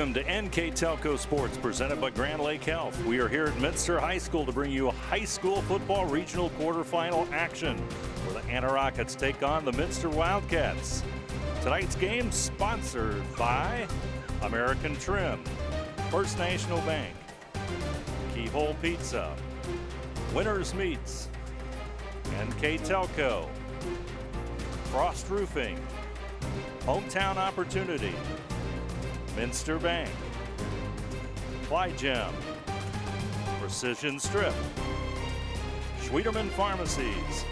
Welcome to NKTelco Sports, presented by Grand Lake Health. We are here at Minster High School to bring you a high school football regional quarterfinal action, where the Anna Rockets take on the Minster Wildcats. Tonight's game sponsored by American Trim, First National Bank, Keyhole Pizza, Winners Meats, NKTelco, Frost Roofing, Hometown Opportunity, Minster Bank, Plygem, Precision Strip, Schwederman Pharmacies,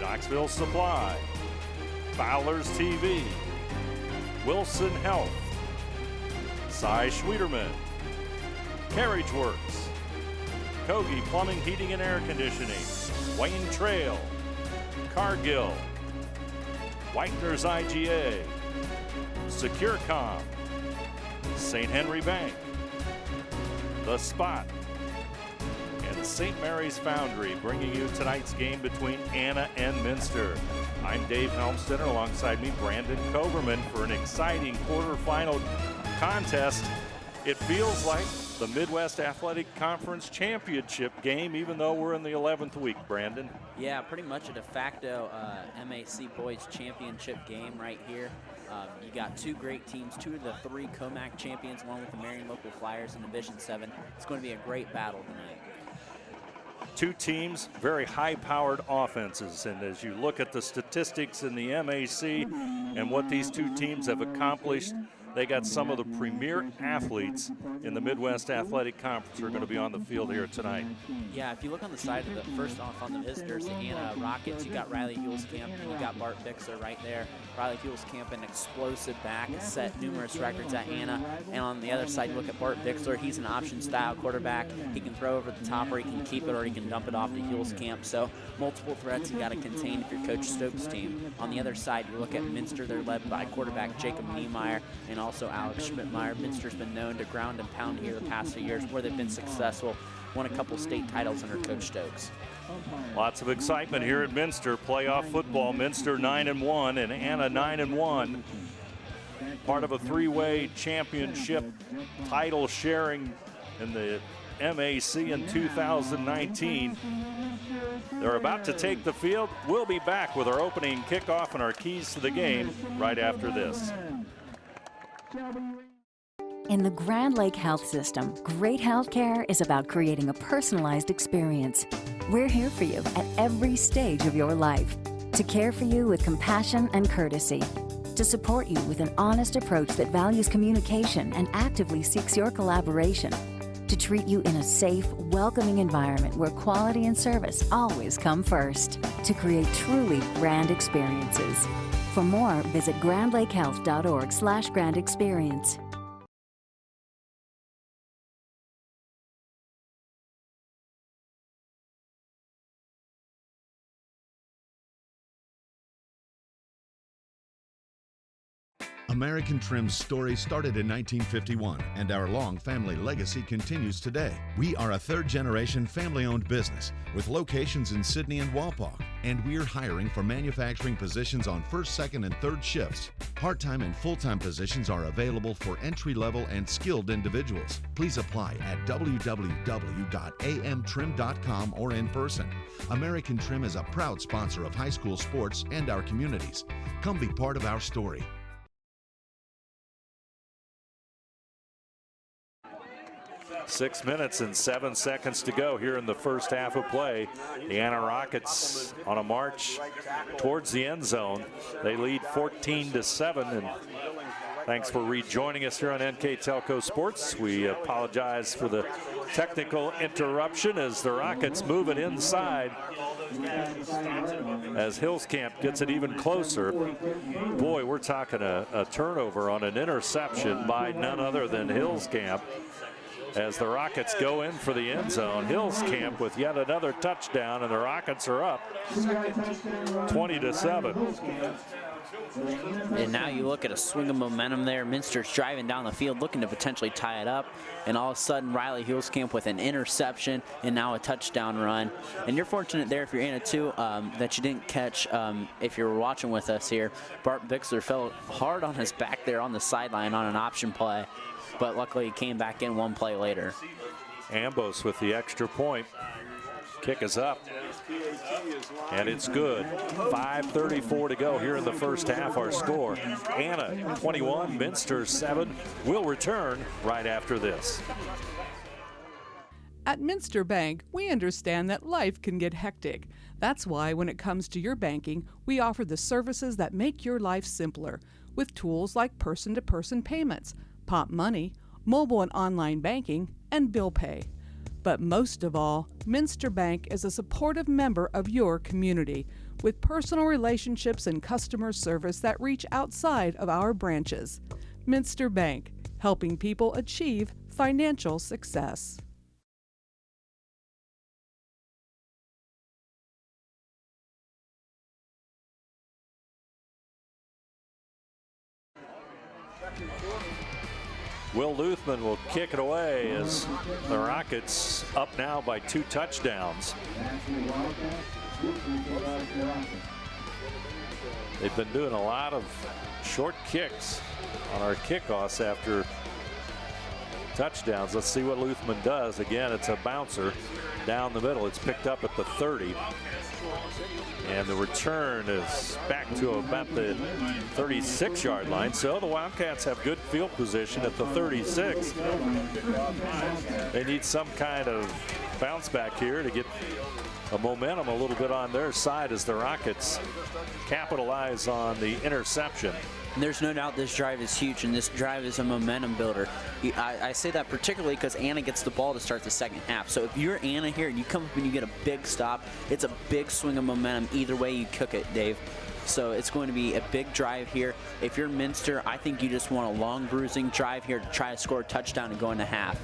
Knoxville Supply, Fowler's TV, Wilson Health, Cy Schwederman, Carriage Works, Kogi Plumbing, Heating and Air Conditioning, Wayne Trail, Cargill, Whitener's IGA, SecureCom, St. Henry Bank, The Spot, and St. Mary's Foundry, bringing you tonight's game between Anna and Minster. I'm Dave Helmstetter, alongside me Brandon Koberman, for an exciting quarterfinal contest. It feels like the Midwest Athletic Conference Championship game, even though we're in the 11th week, Brandon. Yeah, pretty much a de facto MAC Boys Championship game right here. You got two great teams, two of the three COMAC champions, along with the Marion Local Flyers in Division 7. It's going to be a great battle tonight. Two teams, very high-powered offenses, and as you look at the statistics in the MAC and what these two teams have accomplished, they got some of the premier athletes in the Midwest Athletic Conference who are going to be on the field here tonight. Yeah, if you look on the side of the, first off on the visitors, the Anna Rockets, you got Riley Hulskamp and you got Bart Bixler right there. Riley Hulskamp, an explosive back, set numerous records at Anna. And on the other side, you look at Bart Bixler. He's an option-style quarterback. He can throw over the top, or he can keep it, or he can dump it off to Hulskamp. So multiple threats you got to contain if you're Coach Stokes' team. On the other side, you look at Minster. They're led by quarterback Jacob Niemeyer and also Alex Schmidtmeyer. Minster's been known to ground and pound here the past few years, where they've been successful, won a couple state titles under Coach Stokes. Lots of excitement here at Minster. Playoff football, Minster 9-1 and Anna 9-1. Part of a three-way championship title sharing in the MAC in 2019. They're about to take the field. We'll be back with our opening kickoff and our keys to the game right after this. In the Grand Lake Health System, great health care is about creating a personalized experience. We're here for you at every stage of your life, to care for you with compassion and courtesy, to support you with an honest approach that values communication and actively seeks your collaboration, to treat you in a safe, welcoming environment where quality and service always come first, to create truly grand experiences. For more, visit grandlakehealth.org/grandexperience. American Trim's story started in 1951, and our long family legacy continues today. We are a third-generation family-owned business with locations in Sydney and Walpaugh, and we're hiring for manufacturing positions on first, second, and third shifts. Part-time and full-time positions are available for entry-level and skilled individuals. Please apply at www.amtrim.com or in person. American Trim is a proud sponsor of high school sports and our communities. Come be part of our story. 6 minutes and 7 seconds to go here in the first half of play. The Anna Rockets on a march towards the end zone. They lead 14-7, and thanks for rejoining us here on NKTelco Sports. We apologize for the technical interruption as the Rockets move it inside as Hulskamp gets it even closer. Boy, we're talking a turnover on an interception by none other than Hulskamp. As the Rockets go in for the end zone, Hulskamp with yet another touchdown, and the Rockets are up 20-7. And now you look at a swing of momentum there. Minster's driving down the field, looking to potentially tie it up. And all of a sudden, Riley Hulskamp with an interception and now a touchdown run. And you're fortunate there, if you're Anna too, that you didn't catch, if you were watching with us here, Bart Bixler fell hard on his back there on the sideline on an option play. But luckily, he came back in one play later. Ambos with the extra point. Kick is up. And it's good. 5:34 to go here in the first half. Our score, Anna 21, Minster 7. We'll return right after this. At Minster Bank, we understand that life can get hectic. That's why when it comes to your banking, we offer the services that make your life simpler with tools like person-to-person payments, Pop Money, mobile and online banking, and bill pay. But most of all, Minster Bank is a supportive member of your community with personal relationships and customer service that reach outside of our branches. Minster Bank, helping people achieve financial success. Will Luthman will kick it away as the Rockets up now by 2 touchdowns. They've been doing a lot of short kicks on our kickoffs after touchdowns. Let's see what Luthman does. Again, it's a bouncer down the middle. It's picked up at the 30. And the return is back to about the 36-yard line. So the Wildcats have good field position at the 36. They need some kind of bounce back here to get a momentum a little bit on their side as the Rockets capitalize on the interception. There's no doubt this drive is huge, and this drive is a momentum builder. I say that particularly because Anna gets the ball to start the second half. So if you're Anna here and you come up and you get a big stop, it's a big swing of momentum either way you cook it, Dave. So it's going to be a big drive here. If you're Minster, I think you just want a long bruising drive here to try to score a touchdown and go into half.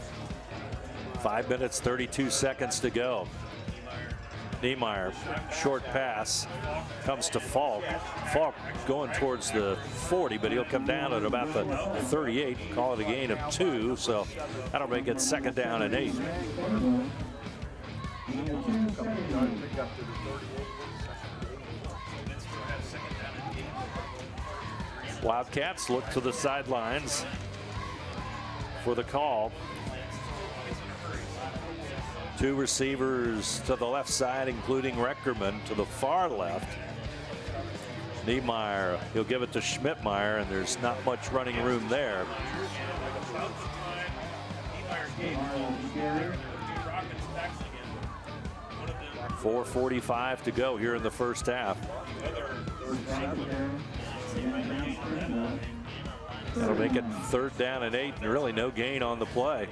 5 minutes, 32 seconds to go. Niemeyer, short pass, comes to Falk. Falk going towards the 40, but he'll come down at about the 38, call it a gain of 2, so that'll make it 2nd down and 8. Wildcats look to the sidelines for the call. 2 receivers to the left side, including Reckerman to the far left. Niemeyer, he'll give it to Schmidtmeyer, and there's not much running room there. .445 to go here in the first half. That'll make it 3rd down and 8, and really no gain on the play.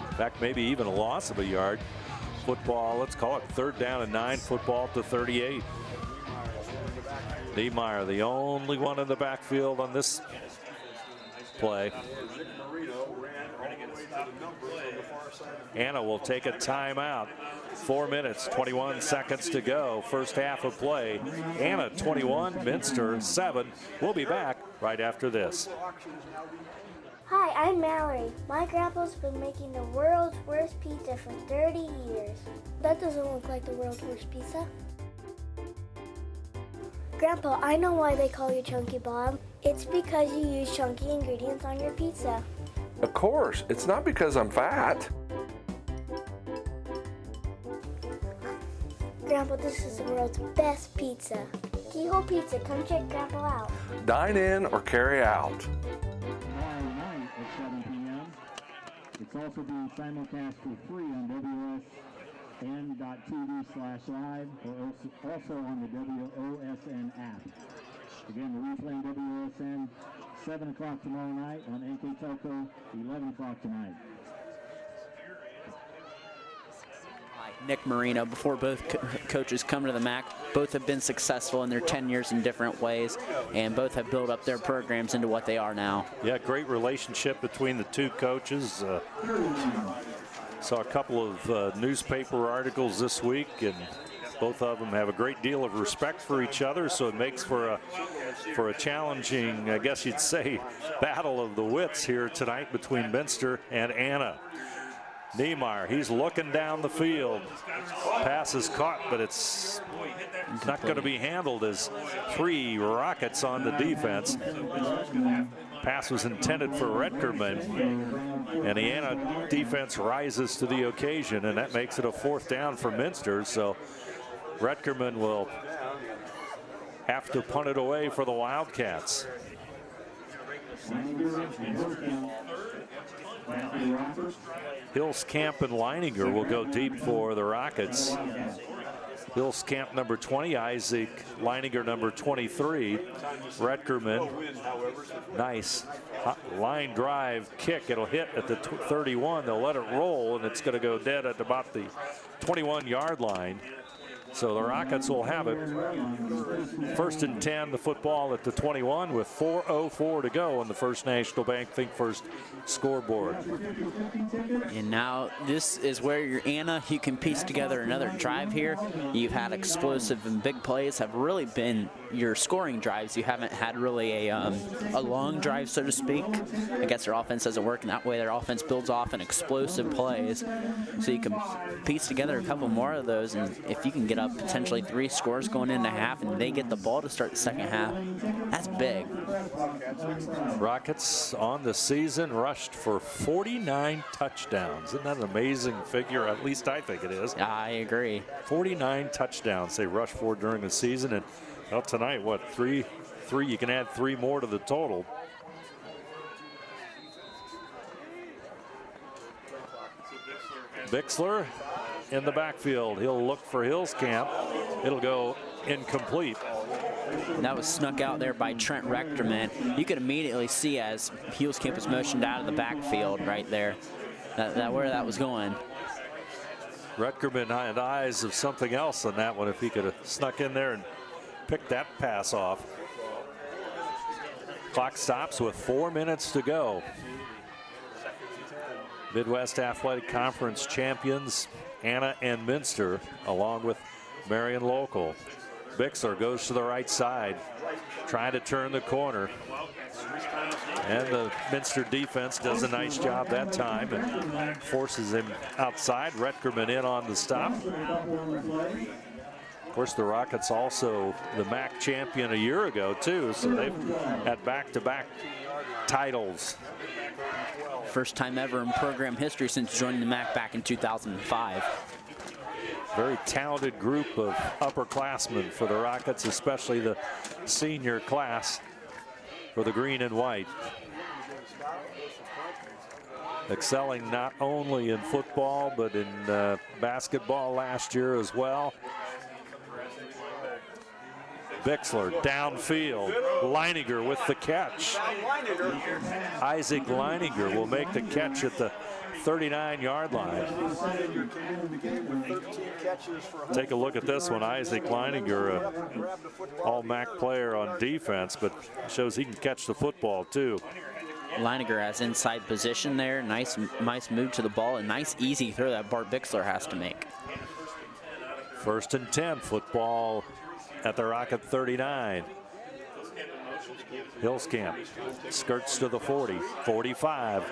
In fact, maybe even a loss of a yard. Football, let's call it 3rd down and 9, football to 38. Niemeyer, the only one in the backfield on this play. Anna will take a timeout. 4 minutes, 21 seconds to go. First half of play. Anna 21, Minster 7. We'll be back right after this. Hi, I'm Mallory. My grandpa's been making the world's worst pizza for 30 years. That doesn't look like the world's worst pizza. Grandpa, I know why they call you Chunky Bob. It's because you use chunky ingredients on your pizza. Of course, it's not because I'm fat. Grandpa, this is the world's best pizza. Keyhole Pizza, come check Grandpa out. Dine in or carry out. It's also being simulcast for free on WSN.TV/live or also on the WOSN app. Again, the replay on WOSN, 7 o'clock tomorrow night, on NKTelco, 11 o'clock tonight. Nick Marino, before both coaches come to the MAC, both have been successful in their 10 years in different ways, and both have built up their programs into what they are now. Yeah, great relationship between the 2 coaches. Saw a couple of newspaper articles this week, and Both of them have a great deal of respect for each other, so it makes for a challenging, I guess you'd say, battle of the wits here tonight between Minster and Anna. Niemeyer, he's looking down the field. Pass is caught, but it's not going to be handled as 3 Rockets on the defense. Pass was intended for Retkerman, and the Anna defense rises to the occasion, and that makes it a 4th down for Minster. So Retkerman will have to punt it away for the Wildcats. Hillscamp and Leininger will go deep for the Rockets. Hillscamp number 20, Isaac Leininger number 23. Retkerman, nice line drive kick. It'll hit at the 31. They'll let it roll, and it's going to go dead at about the 21-yard line. So the Rockets will have it. 1st and 10, the football at the 21 with 4:04 to go on the First National Bank Think First scoreboard. And now this is where your Anna, you can piece together another drive here. You've had explosive and big plays have really been your scoring drives. You haven't had really a long drive, so to speak. I guess their offense doesn't work in that way. Their offense builds off in explosive plays. So you can piece together a couple more of those, and if you can get up potentially 3 scores going into half and they get the ball to start the second half, that's big. Rockets on the season rushed for 49 touchdowns. Isn't that an amazing figure? At least I think it is. I agree. 49 touchdowns they rushed for during the season, and well, tonight, what, three? You can add 3 more to the total. Bixler in the backfield. He'll look for Hillscamp. It'll go incomplete. That was snuck out there by Trent Rectorman. You could immediately see as Hillscamp was motioned out of the backfield right there, where that was going. Retkerman had eyes of something else on that one if he could have snuck in there and picked that pass off. Clock stops with 4 minutes to go. Midwest Athletic Conference champions Anna and Minster, along with Marion Local. Bixler goes to the right side, trying to turn the corner. And the Minster defense does a nice job that time and forces him outside. Retkerman in on the stop. Of course, the Rockets also the MAC champion a year ago, too, so they've had back-to-back titles. First time ever in program history since joining the MAC back in 2005. Very talented group of upperclassmen for the Rockets, especially the senior class for the green and white. Excelling not only in football, but in basketball last year as well. Bixler downfield. Leininger with the catch. Isaac Leininger will make the catch at the 39-yard line. Take a look at this one. Isaac Leininger, all-MAC player on defense, but shows he can catch the football too. Leininger has inside position there. Nice move to the ball. A nice easy throw that Bart Bixler has to make. 1st and 10, football at the Rocket 39. Hillscamp skirts to the 40, 45,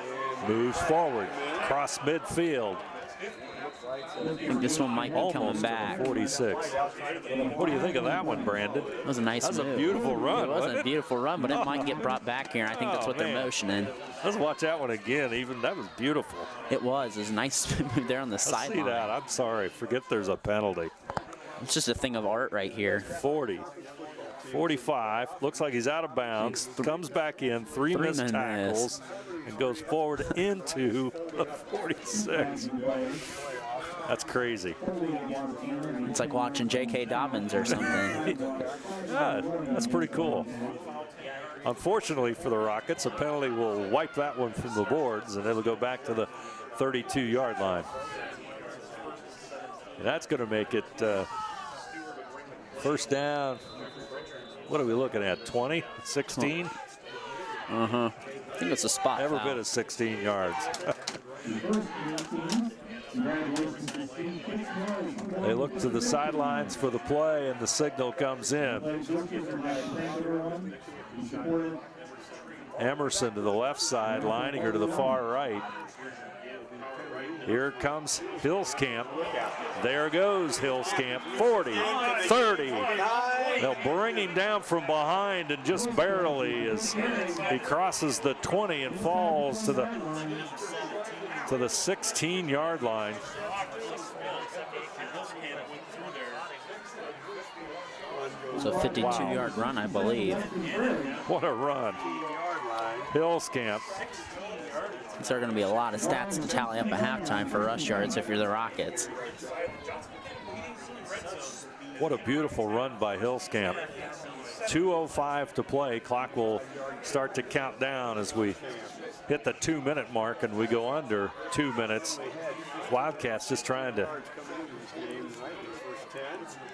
moves forward, cross midfield. I think this one might be coming back. 46. What do you think of that one, Brandon? That was a nice move. That was a beautiful run. It was a beautiful run, but it might get brought back here. I think that's what they're motioning. Let's watch that one again. Even that was beautiful. It was. It was a nice move there on the sideline. See that? I'm sorry. Forget there's a penalty. It's just a thing of art right here. 40. 45. Looks like he's out of bounds. Comes back in. Three missed tackles. And goes forward into the 46. That's crazy. It's like watching J.K. Dobbins or something. Yeah, that's pretty cool. Unfortunately for the Rockets, a penalty will wipe that one from the boards, and it'll go back to the 32-yard line. And that's going to make it first down. What are we looking at, 20, 16? I think it's a spot Every foul. bit of 16 yards. They look to the sidelines for the play, and the signal comes in. Emerson to the left side, Leininger to the far right. Here comes Hillscamp. There goes Hillscamp. 40, 30. They'll bring him down from behind, and just barely as he crosses the 20 and falls to the 16-yard line. It's a 52-yard run, I believe. What a run. Hillscamp. There are going to be a lot of stats to tally up at halftime for rush yards if you're the Rockets. What a beautiful run by Hillscamp. 2:05 to play. Clock will start to count down as we hit the 2-minute mark and we go under 2 minutes. Wildcats just trying to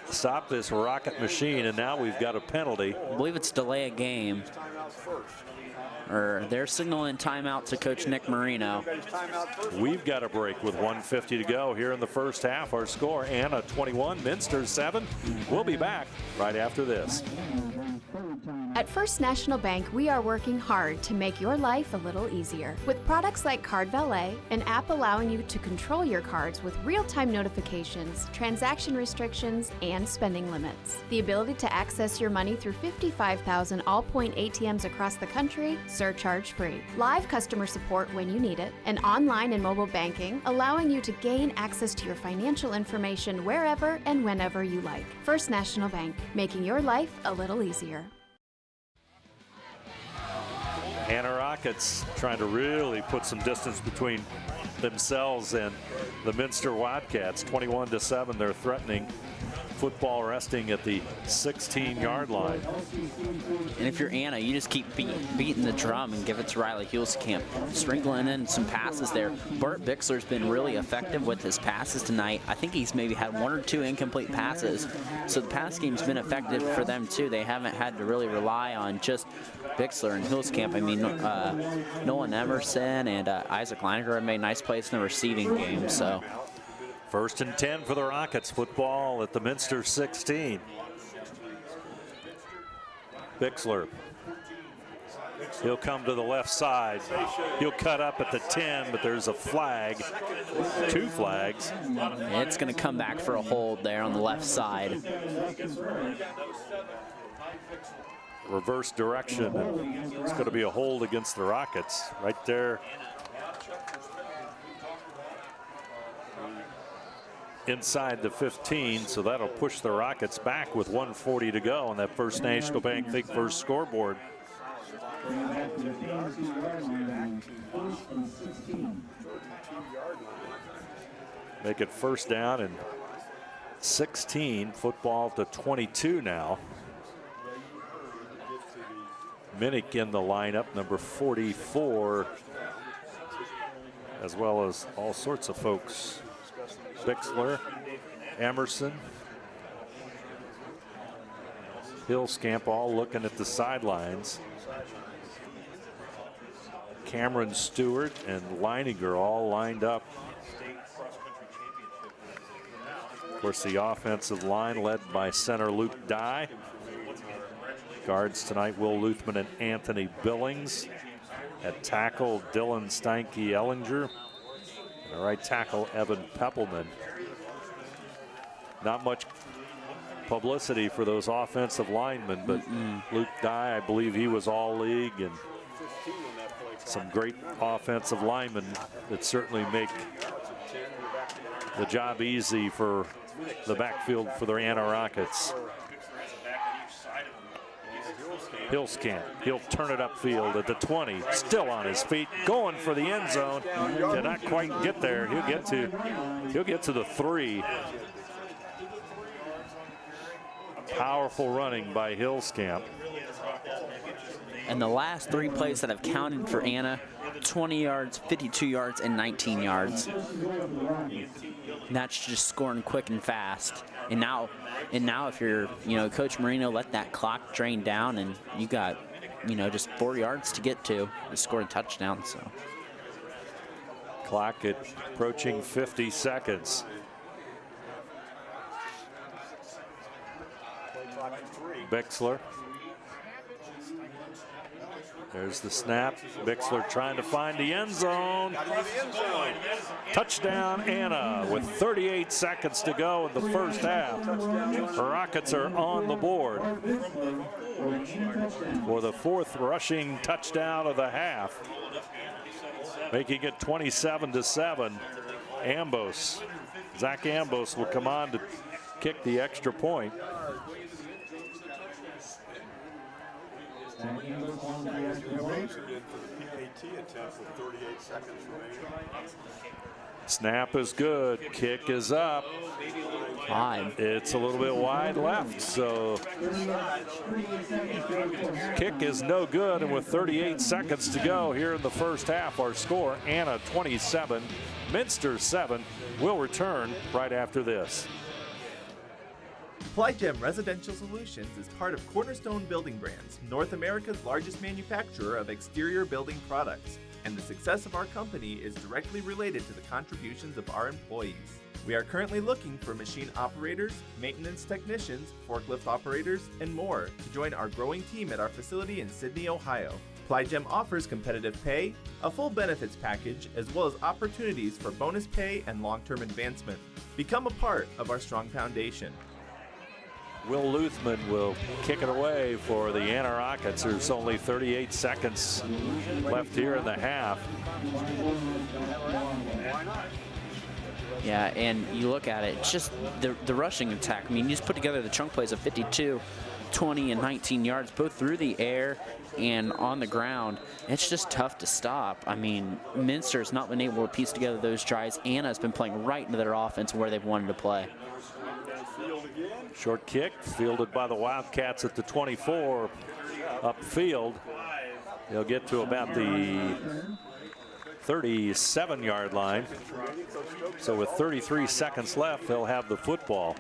stop this rocket machine, and now we've got a penalty. I believe it's delay a game. Or they're signaling timeout to Coach Nick Marino. We've got a break with 1:50 to go here in the first half. Our score, Anna 21, Minster 7. We'll be back right after this. At First National Bank, we are working hard to make your life a little easier. With products like Card Valet, an app allowing you to control your cards with real-time notifications, transaction restrictions, and spending limits. The ability to access your money through 55,000 all-point ATMs across the country, surcharge-free. Live customer support when you need it, and online and mobile banking, allowing you to gain access to your financial information wherever and whenever you like. First National Bank, making your life a little easier. Anna Rockets trying to really put some distance between themselves and the Minster Wildcats. 21-7, they're threatening. Football resting at the 16-yard line. And if you're Anna, you just keep beating the drum and give it to Riley Hillscamp, sprinkling in some passes there. Bart Bixler's been really effective with his passes tonight. I think he's maybe had 1 or 2 incomplete passes, so the pass game's been effective for them too. They haven't had to really rely on just Bixler and Hillscamp. I mean, Nolan Emerson and Isaac Leininger have made nice plays in the receiving game. So. 1st and 10 for the Rockets. Football at the Minster 16. Bixler. He'll come to the left side. He'll cut up at the 10, but there's a flag. 2 flags. It's going to come back for a hold there on the left side. Reverse direction. And it's going to be a hold against the Rockets right there. Inside the 15, so that'll push the Rockets back with 1:40 to go on that First National Bank Think First scoreboard. Make it 1st down and 16. Football to 22 now. Minnick in the lineup, number 44, as well as all sorts of folks. Bixler, Emerson, Hillscamp all looking at the sidelines. Cameron Stewart and Leininger all lined up. Of course, the offensive line led by center Luke Dye. Guards tonight, Will Luthman and Anthony Billings. At tackle, Dylan Steinke-Ellinger. And right tackle, Evan Peppelman. Not much publicity for those offensive linemen, but Luke Dye, I believe he was all league, and some great offensive linemen that certainly make the job easy for the backfield for the Anna Rockets. Hillscamp, he'll turn it upfield at the 20, still on his feet, going for the end zone. Did not quite get there. He'll get to the 3. Powerful running by Hillscamp. And the last 3 plays that have counted for Anna, 20 yards, 52 yards, and 19 yards. And that's just scoring quick and fast. And now if you're, Coach Marino, let that clock drain down, and you got, just 4 yards to get to score a touchdown. So Clock approaching 50 seconds. Bixler. There's the snap. Bixler trying to find the end zone. Touchdown, Anna, with 38 seconds to go in the first half. The Rockets are on the board for the 4th rushing touchdown of the half, making it 27-7. Ambos, Zach Ambos will come on to kick the extra point. Snap is good. Kick is up. It's a little bit wide left, so kick is no good. And with 38 seconds to go here in the first half, our score, Anna 27, Minster 7. We'll return right after this. PlyGem Residential Solutions is part of Cornerstone Building Brands, North America's largest manufacturer of exterior building products, and the success of our company is directly related to the contributions of our employees. We are currently looking for machine operators, maintenance technicians, forklift operators, and more to join our growing team at our facility in Sydney, Ohio. PlyGem offers competitive pay, a full benefits package, as well as opportunities for bonus pay and long-term advancement. Become a part of our strong foundation. Will Luthman will kick it away for the Anna Rockets. There's only 38 seconds left here in the half. Yeah, and you look at it, it's just the rushing attack. I mean, you just put together the chunk plays of 52, 20, and 19 yards, both through the air and on the ground. It's just tough to stop. I mean, Minster's not been able to piece together those drives. Anna's been playing right into their offense where they've wanted to play. Short kick fielded by the Wildcats at the 24 upfield. They'll get to about the 37-yard line. So with 33 seconds left, they'll have the football.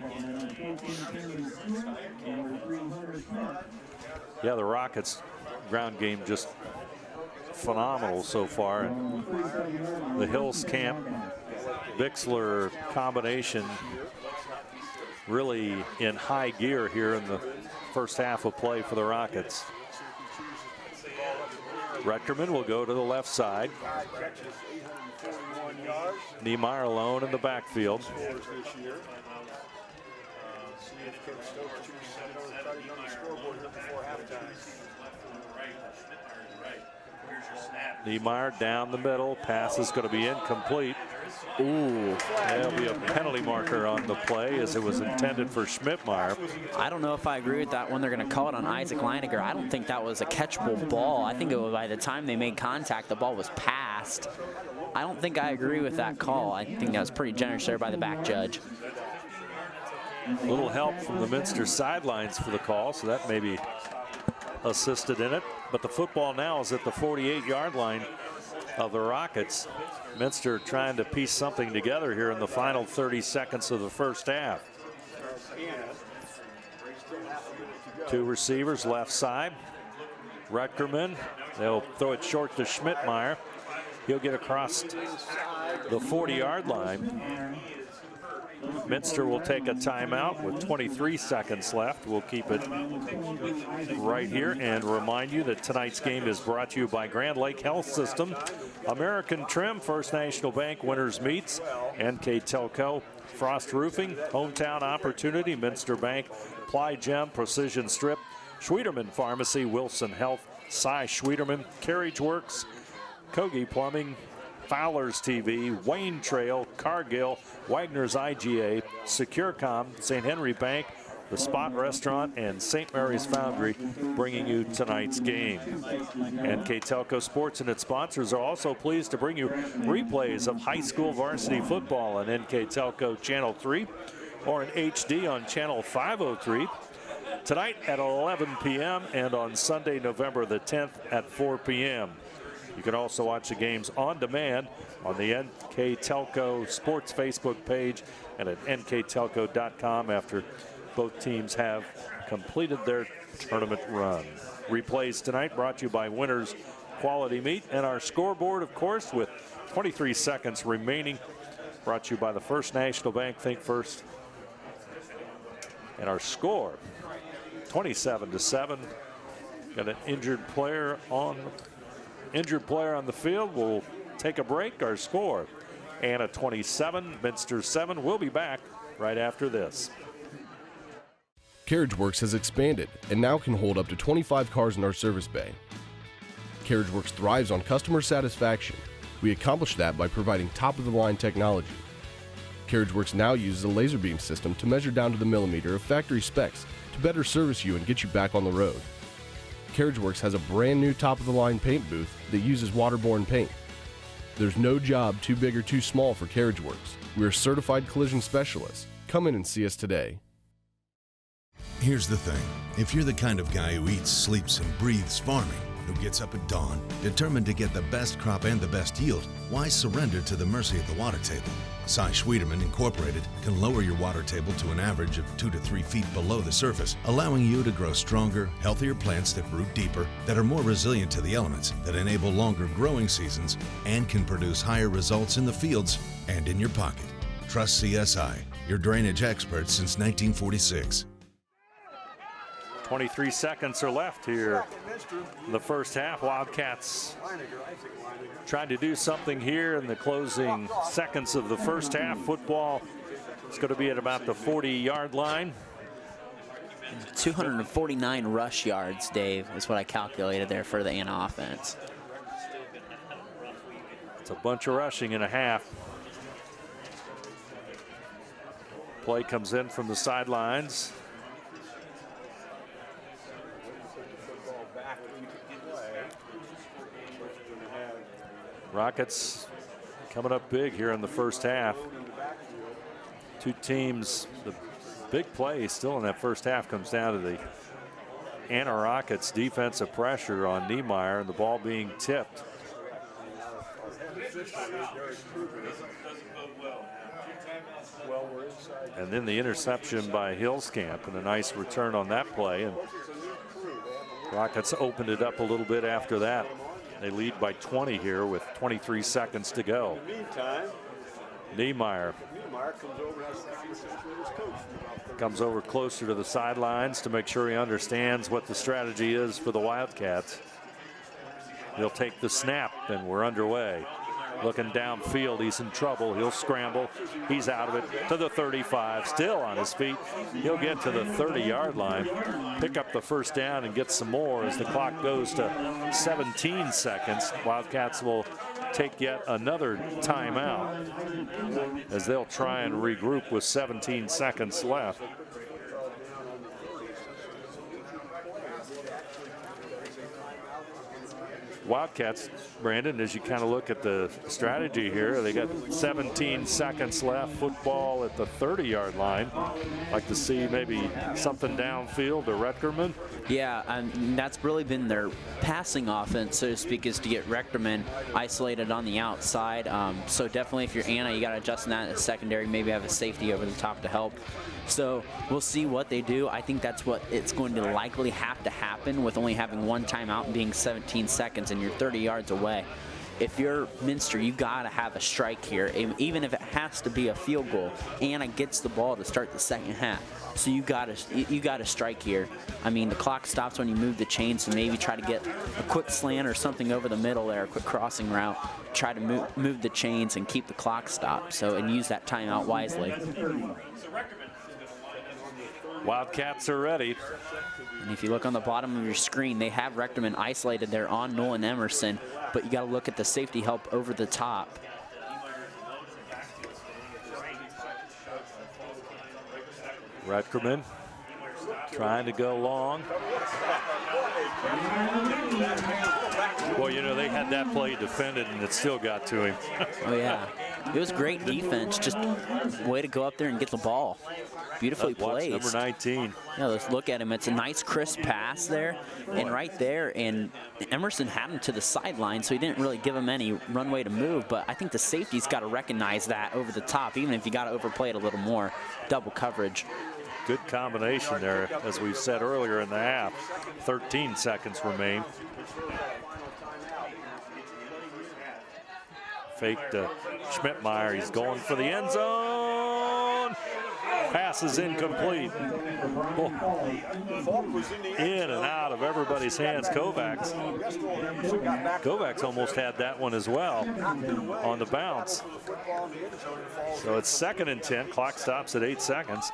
Yeah, the Rockets' ground game just phenomenal so far. And the Hills Camp Bixler combination really in high gear here in the first half of play for the Rockets. Retterman will go to the left side. Niemeyer alone in the backfield. Niemeyer down the middle. Pass is going to be incomplete. Ooh, there'll be a penalty marker on the play as it was intended for Schmidtmeyer. I don't know if I agree with that one. They're going to call it on Isaac Leininger. I don't think that was a catchable ball. I think it was, by the time they made contact, the ball was passed. I don't think I agree with that call. I think that was pretty generous there by the back judge. A little help from the Minster sidelines for the call, so that maybe assisted in it. But the football now is at the 48-yard line of the Rockets. Minster trying to piece something together here in the final 30 seconds of the first half. Two receivers left side. Rutgerman, they'll throw it short to Schmidtmeyer. He'll get across the 40-yard line. Minster will take a timeout with 23 seconds left. We'll keep it right here and remind you that tonight's game is brought to you by Grand Lake Health System, American Trim, First National Bank, Winners Meats, NKTelco, Frost Roofing, Hometown Opportunity, Minster Bank, PlyGem, Precision Strip, Schwieterman Pharmacy, Wilson Health, Cy Schwieterman, Carriage Works, Kogi Plumbing, Fowler's TV, Wayne Trail, Cargill, Wagner's IGA, SecureCom, St. Henry Bank, the Spot Restaurant, and St. Mary's Foundry bringing you tonight's game. NKTelco Sports and its sponsors are also pleased to bring you replays of high school varsity football on NKTelco Channel 3 or in HD on Channel 503 tonight at 11 p.m. and on Sunday, November the 10th at 4 p.m. You can also watch the games on demand on the NKTelco Sports Facebook page and at nktelco.com after both teams have completed their tournament run. Replays tonight brought to you by Winners quality meat. And our scoreboard, of course, with 23 seconds remaining, brought to you by the First National Bank. Think First. And our score, 27-7. Got an injured player on the field. We'll take a break. Our score, Anna 27, Minster 7. We'll be back right after this. CarriageWorks has expanded and now can hold up to 25 cars in our service bay. CarriageWorks thrives on customer satisfaction. We accomplish that by providing top-of-the-line technology. CarriageWorks now uses a laser beam system to measure down to the millimeter of factory specs to better service you and get you back on the road. CarriageWorks has a brand new top-of-the-line paint booth that uses waterborne paint. There's no job too big or too small for CarriageWorks. We're certified collision specialists. Come in and see us today. Here's the thing. If you're the kind of guy who eats, sleeps, and breathes farming, who gets up at dawn, determined to get the best crop and the best yield, why surrender to the mercy of the water table? Cy Schwederman Incorporated can lower your water table to an average of 2 to 3 feet below the surface, allowing you to grow stronger, healthier plants that root deeper, that are more resilient to the elements, that enable longer growing seasons, and can produce higher results in the fields and in your pocket. Trust CSI, your drainage experts since 1946. 23 seconds are left here in the first half. Wildcats trying to do something here in the closing seconds of the first half. Football is going to be at about the 40-yard line. 249 rush yards, Dave, is what I calculated there for the Anna offense. It's a bunch of rushing in a half. Play comes in from the sidelines. Rockets coming up big here in the first half. Two teams, the big play still in that first half comes down to the Anna Rockets defensive pressure on Niemeyer and the ball being tipped. And then the interception by Hillscamp and a nice return on that play. And Rockets opened it up a little bit after that. They lead by 20 here with 23 seconds to go. Niemeyer comes over closer to the sidelines to make sure he understands what the strategy is for the Wildcats. He'll take the snap and we're underway. Looking downfield, he's in trouble. He'll scramble. He's out of it to the 35, still on his feet. He'll get to the 30-yard line, pick up the first down and get some more as the clock goes to 17 seconds. Wildcats will take yet another timeout as they'll try and regroup with 17 seconds left. Wildcats, Brandon, as you kind of look at the strategy here, they got 17 seconds left, football at the 30-yard line. Like to see maybe something downfield to Reckerman. Yeah, and that's really been their passing offense, so to speak, is to get Reckerman isolated on the outside. So definitely if you're Anna, you got to adjust in that in the secondary, maybe have a safety over the top to help. So we'll see what they do. I think that's what it's going to likely have to happen with only having one timeout and being 17 seconds and you're 30 yards away. If you're Minster, you got to have a strike here, even if it has to be a field goal. Anna gets the ball to start the second half, so you got to strike here. I mean, the clock stops when you move the chain, so maybe try to get a quick slant or something over the middle there, a quick crossing route. Try to move the chains and keep the clock stopped. So and use that timeout wisely. Wildcats are ready. And if you look on the bottom of your screen, they have Reckerman isolated there on Nolan Emerson, but you got to look at the safety help over the top. Reckerman trying to go long. Well, you know, they had that play defended and it still got to him. Oh, yeah. It was great defense. Just way to go up there and get the ball. Beautifully played. Number 19. Yeah, let's look at him. It's a nice crisp pass there and right there. And Emerson had him to the sideline, so he didn't really give him any runway to move. But I think the safety's got to recognize that over the top, even if you got to overplay it a little more. Double coverage. Good combination there, as we said earlier in the half. 13 seconds remain. fake to Schmidtmeyer. He's going for the end zone. Pass is incomplete. In and out of everybody's hands. Kovacs almost had that one as well on the bounce. So it's 2nd and 10. Clock stops at 8 seconds.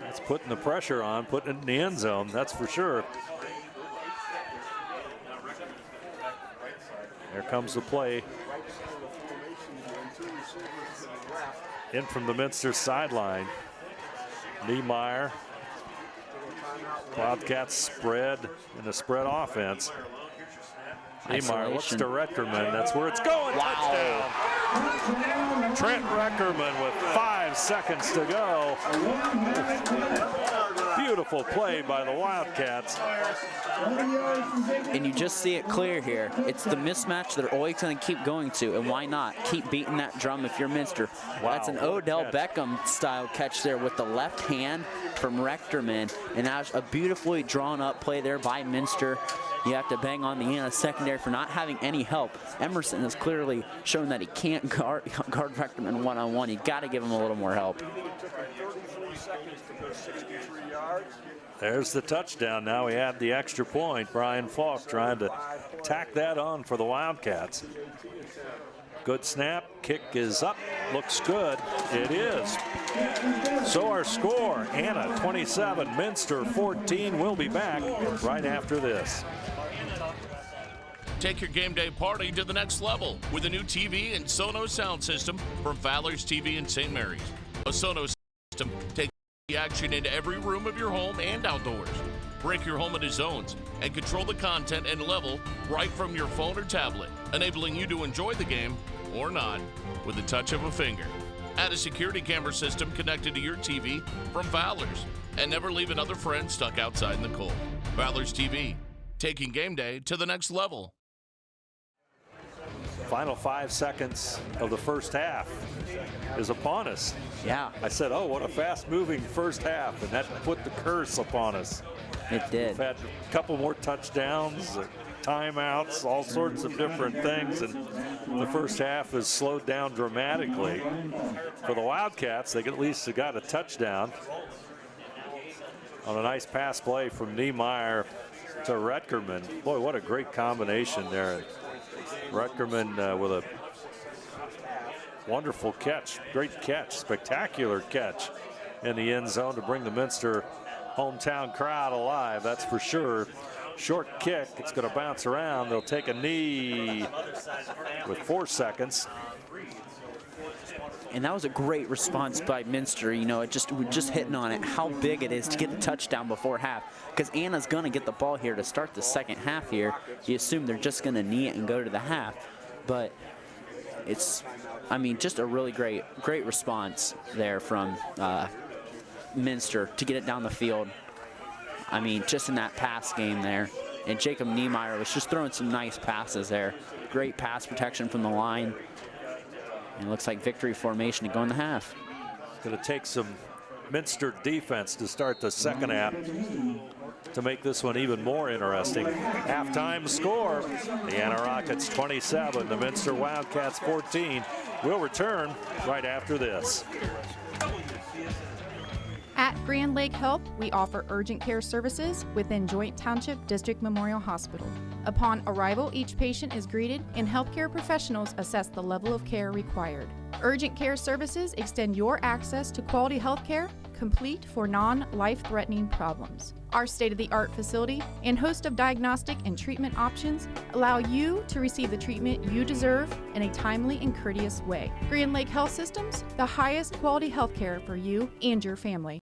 That's putting the pressure on, putting it in the end zone, that's for sure. There comes the play. In from the Minster sideline. Niemeyer. Wildcats spread in the spread offense. Niemeyer looks to Reckerman. That's where it's going. Wow. Touchdown. Trent Reckerman with 5 seconds to go. Beautiful play by the Wildcats. And you just see it clear here. It's the mismatch they're always going to keep going to, and why not? Keep beating that drum if you're Minster. Wow, that's an Odell Beckham style catch there with the left hand from Reckerman, and that's a beautifully drawn up play there by Minster. You have to bang on the Anna secondary for not having any help. Emerson has clearly shown that he can't guard Reckerman one-on-one. You got to give him a little more help. There's the touchdown. Now we had the extra point. Brian Falk trying to tack that on for the Wildcats. Good snap. Kick is up. Looks good. It is. So our score, Anna 27, Minster 14. We'll be back right after this. Take your game day party to the next level with a new TV and Sonos sound system from Fowler's TV in St. Mary's. A Sonos system takes the action into every room of your home and outdoors. Break your home into zones and control the content and level right from your phone or tablet, enabling you to enjoy the game or not with the touch of a finger. Add a security camera system connected to your TV from Fowler's and never leave another friend stuck outside in the cold. Fowler's TV, taking game day to the next level. Final 5 seconds of the first half is upon us. Yeah. I said, oh, what a fast-moving first half, and that put the curse upon us. It did. We've had a couple more touchdowns, timeouts, all sorts of different things, and the first half has slowed down dramatically. For the Wildcats, they at least got a touchdown on a nice pass play from Niemeyer to Reckerman. Boy, what a great combination there. Reckerman with a wonderful catch, great catch, spectacular catch in the end zone to bring the Minster hometown crowd alive, that's for sure. Short kick, it's going to bounce around. They'll take a knee with 4 seconds. And that was a great response by Minster. You know, we're just hitting on it, how big it is to get the touchdown before half. Because Anna's going to get the ball here to start the second half here. You assume they're just going to knee it and go to the half. But it's, I mean, just a really great response there from Minster to get it down the field. I mean, just in that pass game there. And Jacob Niemeyer was just throwing some nice passes there. Great pass protection from the line. And it looks like victory formation to go in the half. It's going to take some Minster defense to start the second half to make this one even more interesting. Halftime score, the Anna Rockets 27, the Minster Wildcats 14. We'll return right after this. At Grand Lake Health, we offer urgent care services within Joint Township District Memorial Hospital. Upon arrival, each patient is greeted and healthcare professionals assess the level of care required. Urgent care services extend your access to quality health care, complete for non-life-threatening problems. Our state-of-the-art facility and host of diagnostic and treatment options allow you to receive the treatment you deserve in a timely and courteous way. Grand Lake Health Systems, the highest quality health care for you and your family.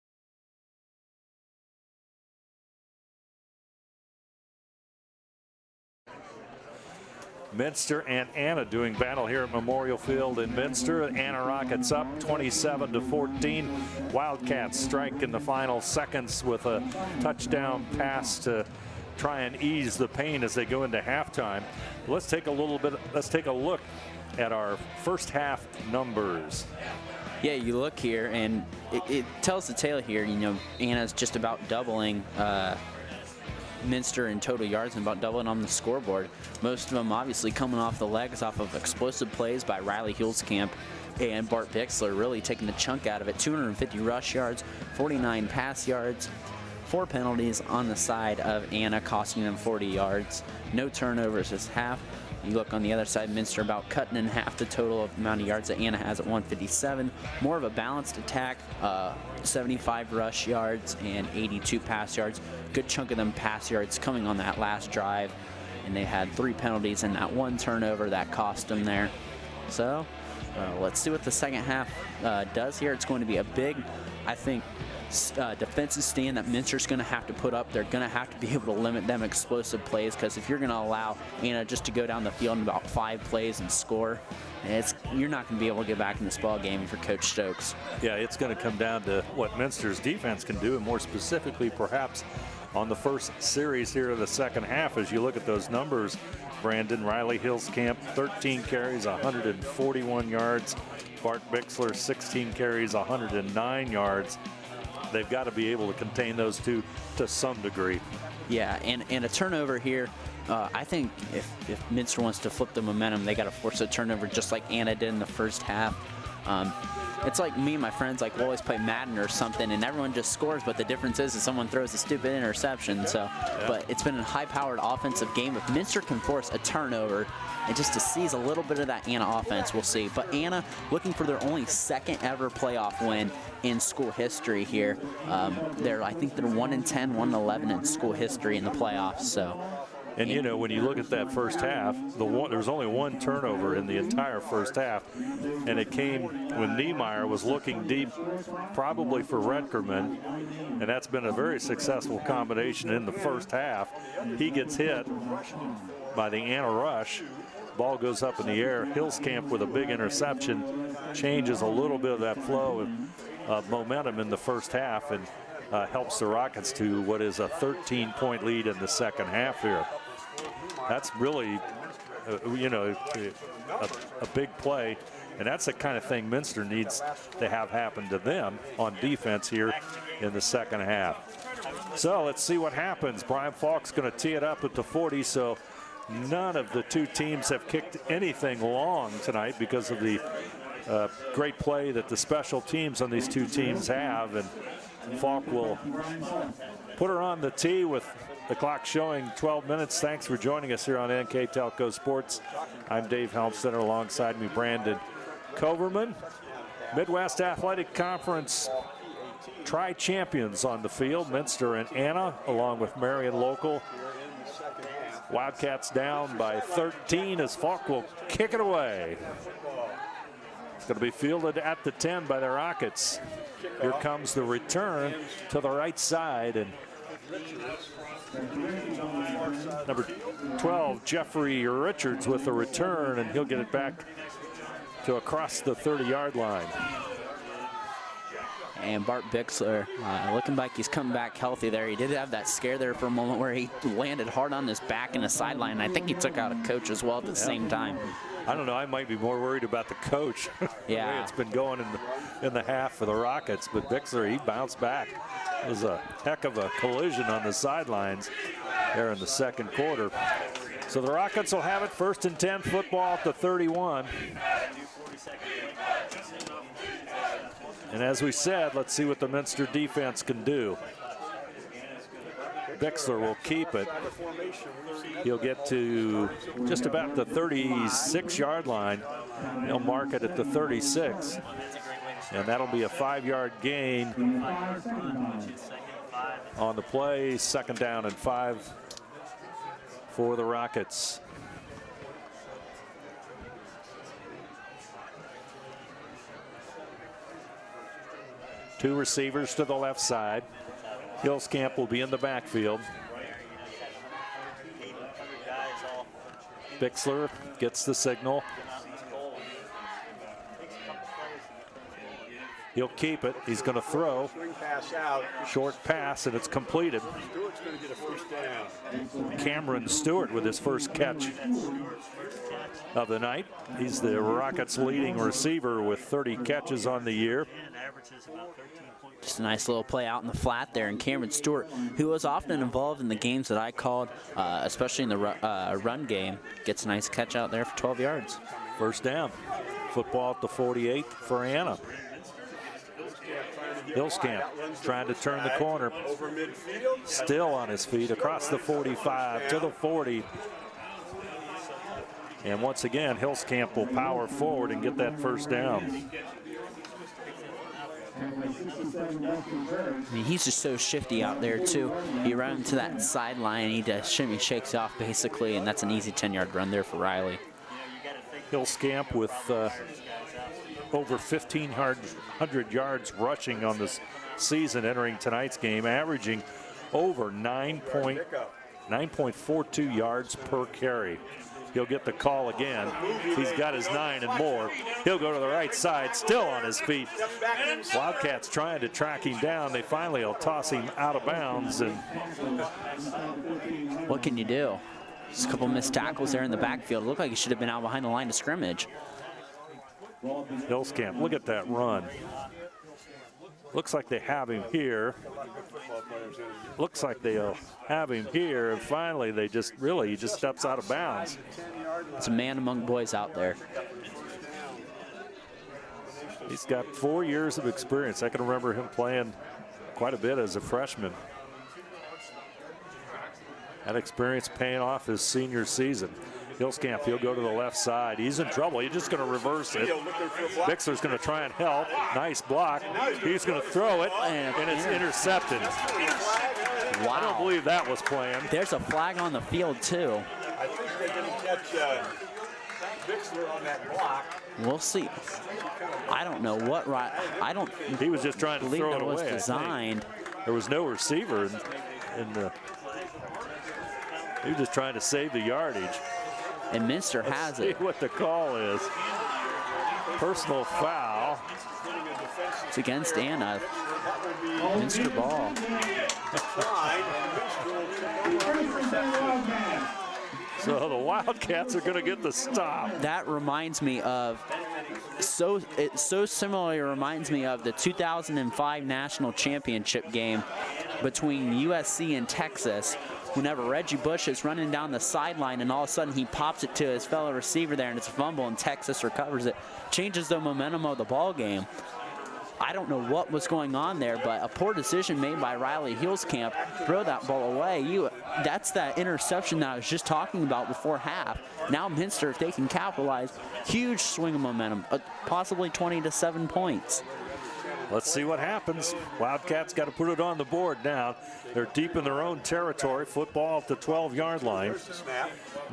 Minster and Anna doing battle here at Memorial Field in Minster. Anna Rockets up 27-14. Wildcats strike in the final seconds with a touchdown pass to try and ease the pain as they go into halftime. Let's take a look at our first half numbers. Yeah, you look here and it tells the tale here. You know, Anna's just about doubling Minster in total yards and about doubling on the scoreboard. Most of them obviously coming off the legs off of explosive plays by Riley Hulskamp and Bart Bixler, really taking the chunk out of it. 250 rush yards, 49 pass yards, 4 penalties on the side of Anna, costing them 40 yards. No turnovers this half. You look on the other side, Minster about cutting in half the total amount of yards that Anna has at 157. More of a balanced attack, 75 rush yards and 82 pass yards. Good chunk of them pass yards coming on that last drive. And they had 3 penalties and that 1 turnover that cost them there. So let's see what the second half does here. It's going to be a big, I think, defensive stand that Minster's going to have to put up. They're going to have to be able to limit them explosive plays, because if you're going to allow Anna just to go down the field in about 5 plays and score, you're not going to be able to get back in this ball game for Coach Stokes. Yeah, it's going to come down to what Minster's defense can do, and more specifically perhaps on the first series here of the second half. As you look at those numbers, Brandon, Riley Hulskamp, 13 carries, 141 yards. Bart Bixler, 16 carries, 109 yards. They've got to be able to contain those two to some degree. Yeah, and a turnover here. I think if Minster wants to flip the momentum, they got to force a turnover just like Anna did in the first half. It's like me and my friends, like, we'll always play Madden or something, and everyone just scores, but the difference is someone throws a stupid interception. So, but it's been a high-powered offensive game. If Minster can force a turnover and just to seize a little bit of that Anna offense, we'll see. But Anna looking for their only second ever playoff win in school history here. I think they're 1-10, 1-11 in school history in the playoffs. So. And, you know, when you look at that first half, there was only 1 turnover in the entire first half, and it came when Niemeyer was looking deep, probably for Redkerman, and that's been a very successful combination in the first half. He gets hit by the Anna rush. Ball goes up in the air. Hulskamp with a big interception changes a little bit of that flow of momentum in the first half, and helps the Rockets to what is a 13-point lead in the second half here. That's really, a big play, and that's the kind of thing Minster needs to have happen to them on defense here in the second half. So let's see what happens. Brian Falk's going to tee it up at the 40, so none of the two teams have kicked anything long tonight because of the great play that the special teams on these two teams have, and Falk will put her on the tee with the clock showing 12 minutes. Thanks for joining us here on NKTelco Sports. I'm Dave Helmstetter, alongside me Brandon Coverman. Midwest Athletic Conference tri-champions on the field, Minster and Anna, along with Marion Local. Wildcats down by 13 as Falk will kick it away. It's going to be fielded at the 10 by the Rockets. Here comes the return to the right side, and number 12, Jeffrey Richards, with the return, and he'll get it back to across the 30-yard line. And Bart Bixler looking like he's come back healthy there. He did have that scare there for a moment where he landed hard on his back in the sideline. I think he took out a coach as well at the same time. I don't know. I might be more worried about the coach. Yeah. The way it's been going in the half for the Rockets, but Bixler, he bounced back. It was a heck of a collision on the sidelines there in the second quarter. So the Rockets will have it, 1st and 10, football at the 31. And as we said, let's see what the Minster defense can do. Bixler will keep it. He'll get to just about the 36-yard line. He'll mark it at the 36. And that'll be a 5-yard gain on the play. 2nd down and 5 for the Rockets. Two receivers to the left side. Hulskamp will be in the backfield. Bixler gets the signal. He'll keep it. He's going to throw. Short pass, and it's completed. Cameron Stewart with his first catch of the night. He's the Rockets' leading receiver with 30 catches on the year. Just a nice little play out in the flat there. And Cameron Stewart, who was often involved in the games that I called, especially in the run game, gets a nice catch out there for 12 yards. First down. Football at the 48 for Anna. Hillscamp trying to turn the corner. Still on his feet across the 45 to the 40. And once again, Hillscamp will power forward and get that first down. I mean, he's just so shifty out there, too. He runs to that sideline, he just shakes off, basically, and that's an easy 10-yard run there for Riley. Hillscamp with over 1,500 yards rushing on this season entering tonight's game, averaging over 9.42 yards per carry. He'll get the call again. He's got his 9 and more. He'll go to the right side, still on his feet. Wildcats trying to track him down. They finally will toss him out of bounds. And what can you do? Just a couple missed tackles there in the backfield. Looked like he should have been out behind the line of scrimmage. Hillscamp, look at that run. Looks like they have him here. Looks like they'll have him here, and finally he just steps out of bounds. It's a man among boys out there. He's got 4 years of experience. I can remember him playing quite a bit as a freshman. That experience paying off his senior season. Hillscamp, he'll go to the left side. He's in trouble. He's just going to reverse it. Bixler's going to try and help. Nice block. He's going to throw it, and it's intercepted. Wow. I don't believe that was planned. There's a flag on the field, too. I think they didn't catch Bixler on that block. We'll see. I don't know what He was just trying to throw it away. Was designed. There was no receiver in the. He was just trying to save the yardage. And Minster has it. See what the call is. Personal foul. It's against Anna. Minster ball. So the Wildcats are going to get the stop. That reminds me of, it so similarly reminds me of the 2005 national championship game between USC and Texas. Whenever Reggie Bush is running down the sideline and all of a sudden he pops it to his fellow receiver there and it's a fumble and Texas recovers it. Changes the momentum of the ball game. I don't know what was going on there, but a poor decision made by Riley Hillscamp. Throw that ball away. That's that interception that I was just talking about before half. Now Minster, if they can capitalize, huge swing of momentum, possibly 20 to 7 points. Let's see what happens. Wildcats got to put it on the board now. They're deep in their own territory. Football at the 12-yard line.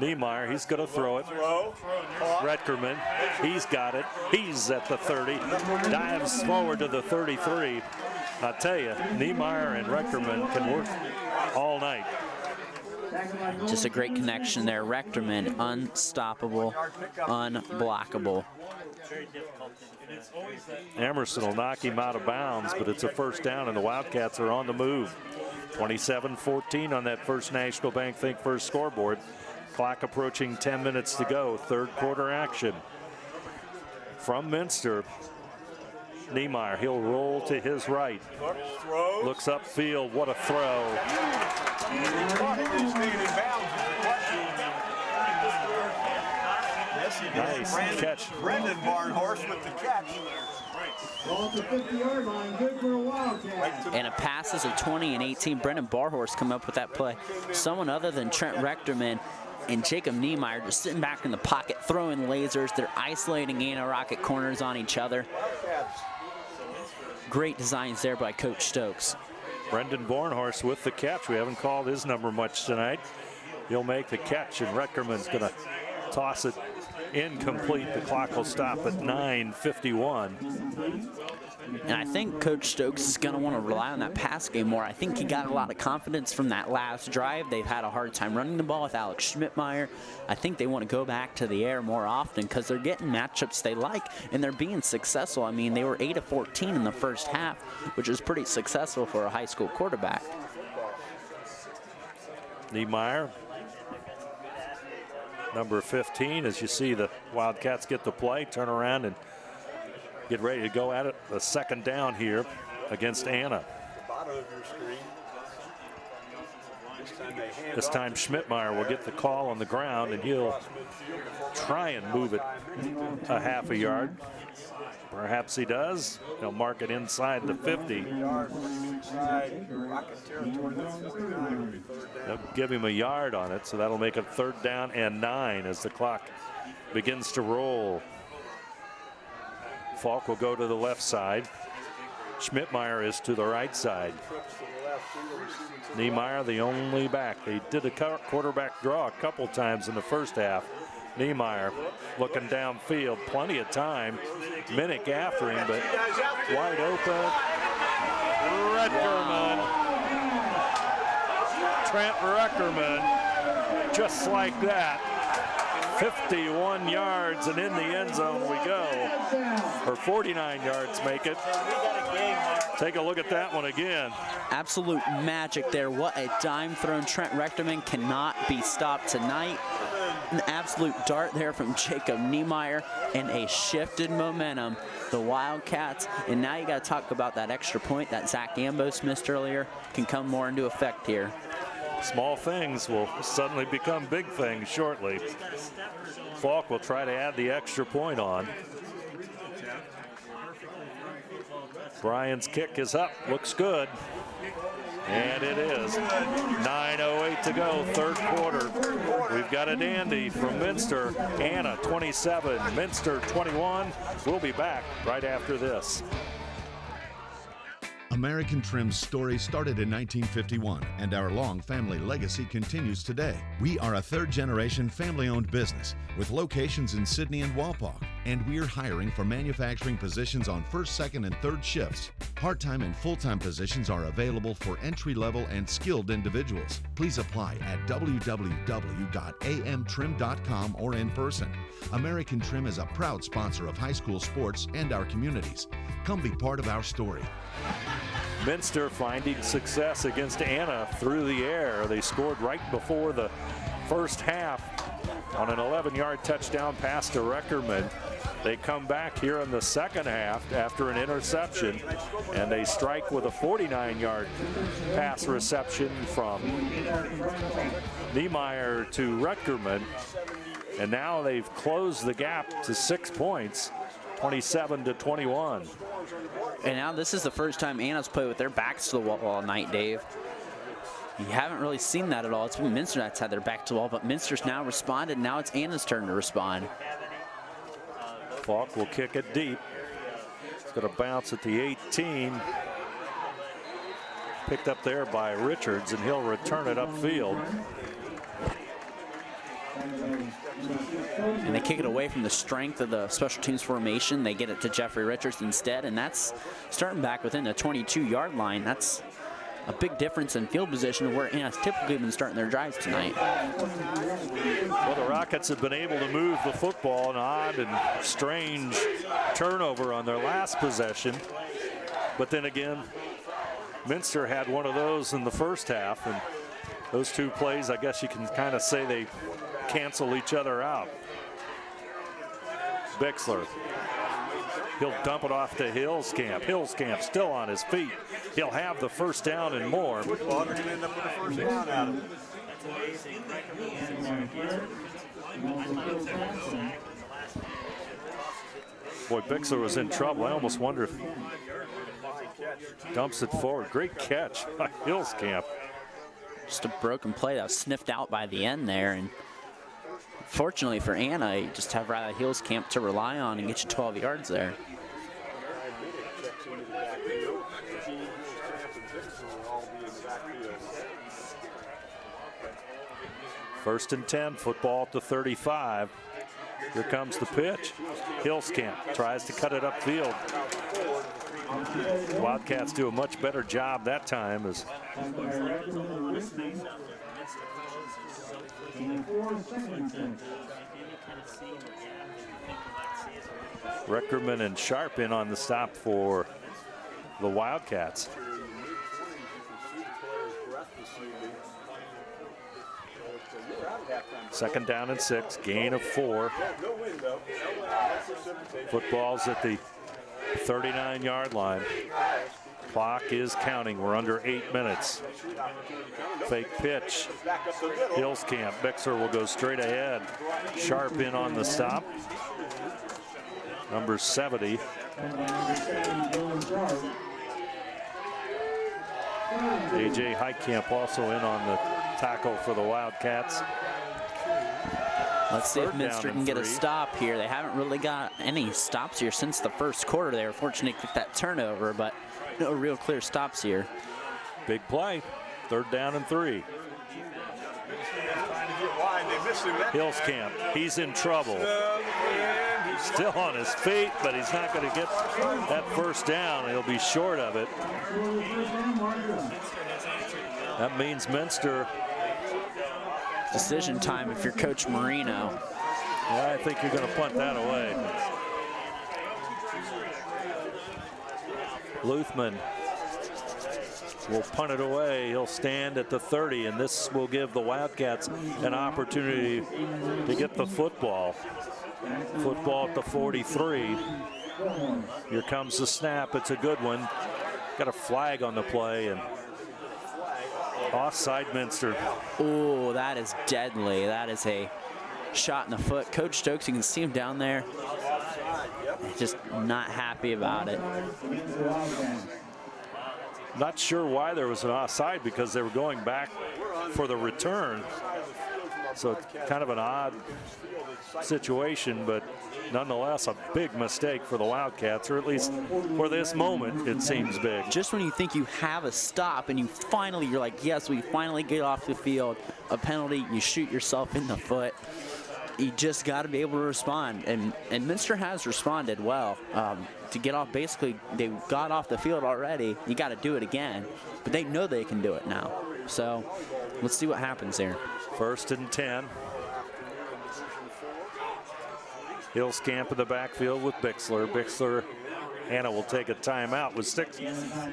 Niemeyer, he's going to throw it. Retkerman, he's got it. He's at the 30. Dives forward to the 33. I tell you, Niemeyer and Retkerman can work all night. Just a great connection there. Rechterman, unstoppable, unblockable. Emerson will knock him out of bounds, but it's a first down, and the Wildcats are on the move. 27-14 on that First National Bank Think First scoreboard. Clock approaching 10 minutes to go. Third quarter action. From Minster, Niemeyer, he'll roll to his right. Looks upfield, what a throw. Nice catch. Brendan Barnhorst with the catch. Ball to 50-yard line, good for a Wildcat. And a passes of 20 and 18. Brendan Barhorst come up with that play. Someone other than Trent Rechterman and Jacob Niemeyer just sitting back in the pocket, throwing lasers. They're isolating Anna Rocket corners on each other. Great designs there by Coach Stokes. Brendan Barnhorst with the catch. We haven't called his number much tonight. He'll make the catch, and Retkerman's going to toss it incomplete. The clock will stop at 9:51. And I think Coach Stokes is going to want to rely on that pass game more. I think he got a lot of confidence from that last drive. They've had a hard time running the ball with Alex Schmidtmeyer. I think they want to go back to the air more often because they're getting matchups they like, and they're being successful. I mean, they were 8 of 14 in the first half, which is pretty successful for a high school quarterback. Niemeyer, number 15, as you see the Wildcats get the play, turn around and get ready to go at it. A second down here against Anna. This time Schmidtmeyer will get the call on the ground, and he'll try and move it a half a yard. Perhaps he does. He'll mark it inside the 50. They'll give him a yard on it, so that'll make it 3rd down and 9 as the clock begins to roll. Falk will go to the left side. Schmidtmeyer is to the right side. Niemeyer, the only back. They did a quarterback draw a couple times in the first half. Niemeyer looking downfield, plenty of time. Minnick after him, but wide open. Reckerman. Trent Reckerman, just like that. 51 yards, and in the end zone we go. Or 49 yards make it. Take a look at that one again. Absolute magic there. What a dime thrown. Trent Reckerman cannot be stopped tonight. An absolute dart there from Jacob Niemeyer, and a shifted momentum. The Wildcats, and now you got to talk about that extra point that Zach Ambos missed earlier, can come more into effect here. Small things will suddenly become big things shortly. Falk will try to add the extra point on. Bryan's kick is up, looks good. And it is. 9:08 to go, 3rd quarter. We've got a dandy from Minster. Anna 27, Minster 21. We'll be back right after this. American Trim's story started in 1951, and our long family legacy continues today. We are a 3rd-generation family-owned business with locations in Sydney and Walpock, and we're hiring for manufacturing positions on 1st, 2nd, and 3rd shifts. Part-time and full-time positions are available for entry-level and skilled individuals. Please apply at www.amtrim.com or in person. American Trim is a proud sponsor of high school sports and our communities. Come be part of our story. Minster finding success against Anna through the air. They scored right before the first half on an 11-yard touchdown pass to Reckerman. They come back here in the second half after an interception, and they strike with a 49-yard pass reception from Niemeyer to Reckerman. And now they've closed the gap to 6 points, 27-21. And now this is the first time Anna's played with their backs to the wall all night, Dave. You haven't really seen that at all. It's been Minster that's had their back to the wall, but Minster's now responded. Now it's Anna's turn to respond. Falk will kick it deep. It's going to bounce at the 18. Picked up there by Richards, and he'll return it upfield. And they kick it away from the strength of the special teams formation. They get it to Jeffrey Richards instead, and that's starting back within the 22-yard line. That's a big difference in field position where Anna's typically been starting their drives tonight. Well, the Rockets have been able to move the football, an odd and strange turnover on their last possession. But then again, Minster had one of those in the first half, and those two plays, I guess you can kind of say they cancel each other out. Bixler. He'll dump it off to Hillscamp. Hillscamp still on his feet. He'll have the first down and more. Boy, Bixler was in trouble. I almost wonder if dumps it forward. Great catch by Hillscamp. Just a broken play that was sniffed out by the end there. And fortunately for Anna, you just have Riley Hillscamp to rely on and get you 12 yards there. First and 10, football at the 35. Here comes the pitch. Hillscamp tries to cut it upfield. Wildcats do a much better job that time as Reckerman and Sharp in on the stop for the Wildcats. Second down and 6, gain of 4. Football's at the 39-yard line. Clock is counting. We're under 8 minutes. Fake pitch. Hillscamp. Bixler will go straight ahead. Sharp in on the stop. Number 70. A.J. Heitkamp also in on the tackle for the Wildcats. Let's see if Minster can get a stop here. They haven't really got any stops here since the first quarter. They were fortunate to get that turnover, but no real clear stops here. Big play. 3rd down and 3. Hillscamp, he's in trouble. Still on his feet, but he's not going to get that first down. He'll be short of it. That means Minster. Decision time if you're Coach Marino. Well, I think you're going to punt that away. Luthman will punt it away. He'll stand at the 30, and this will give the Wildcats an opportunity to get the football. Football at the 43. Here comes the snap. It's a good one. Got a flag on the play, and offside Minster. Oh, that is deadly. That is a shot in the foot. Coach Stokes, you can see him down there. Just not happy about it. Not sure why there was an offside, because they were going back for the return. So it's kind of an odd situation, but nonetheless a big mistake for the Wildcats, or at least for this moment it seems big. Just when you think you have a stop and you're like, yes, we finally get off the field, a penalty, you shoot yourself in the foot. You just got to be able to respond, and Minster has responded well. To get off, basically they got off the field already. You got to do it again, but they know they can do it now. So let's see what happens there. 1st and 10. Hillscamp in the backfield with Bixler. Bixler, Anna will take a timeout with 6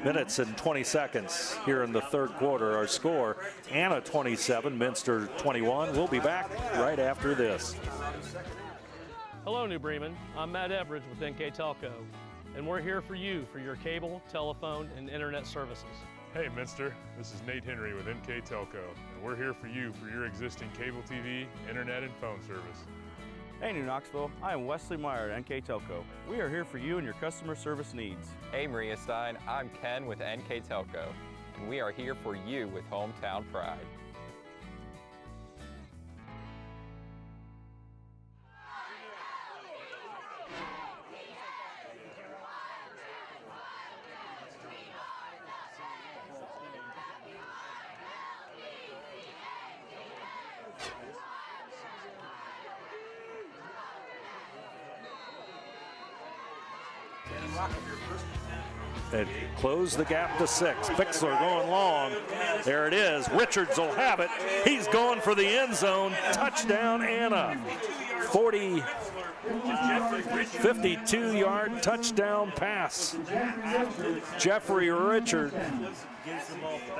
minutes and 20 seconds here in the 3rd quarter. Our score, Anna 27, Minster 21. We'll be back right after this. Hello, New Bremen. I'm Matt Everidge with NKTelco, and we're here for you for your cable, telephone, and internet services. Hey, Minster. This is Nate Henry with NKTelco, and we're here for you for your existing cable TV, internet, and phone service. Hey, New Knoxville. I am Wesley Meyer at NKTelco. We are here for you and your customer service needs. Hey, Maria Stein. I'm Ken with NKTelco, and we are here for you with hometown pride. And close the gap to 6. Bixler going long. There it is. Richards will have it. He's going for the end zone. Touchdown, Anna. 52-yard touchdown pass. Jeffrey Richard,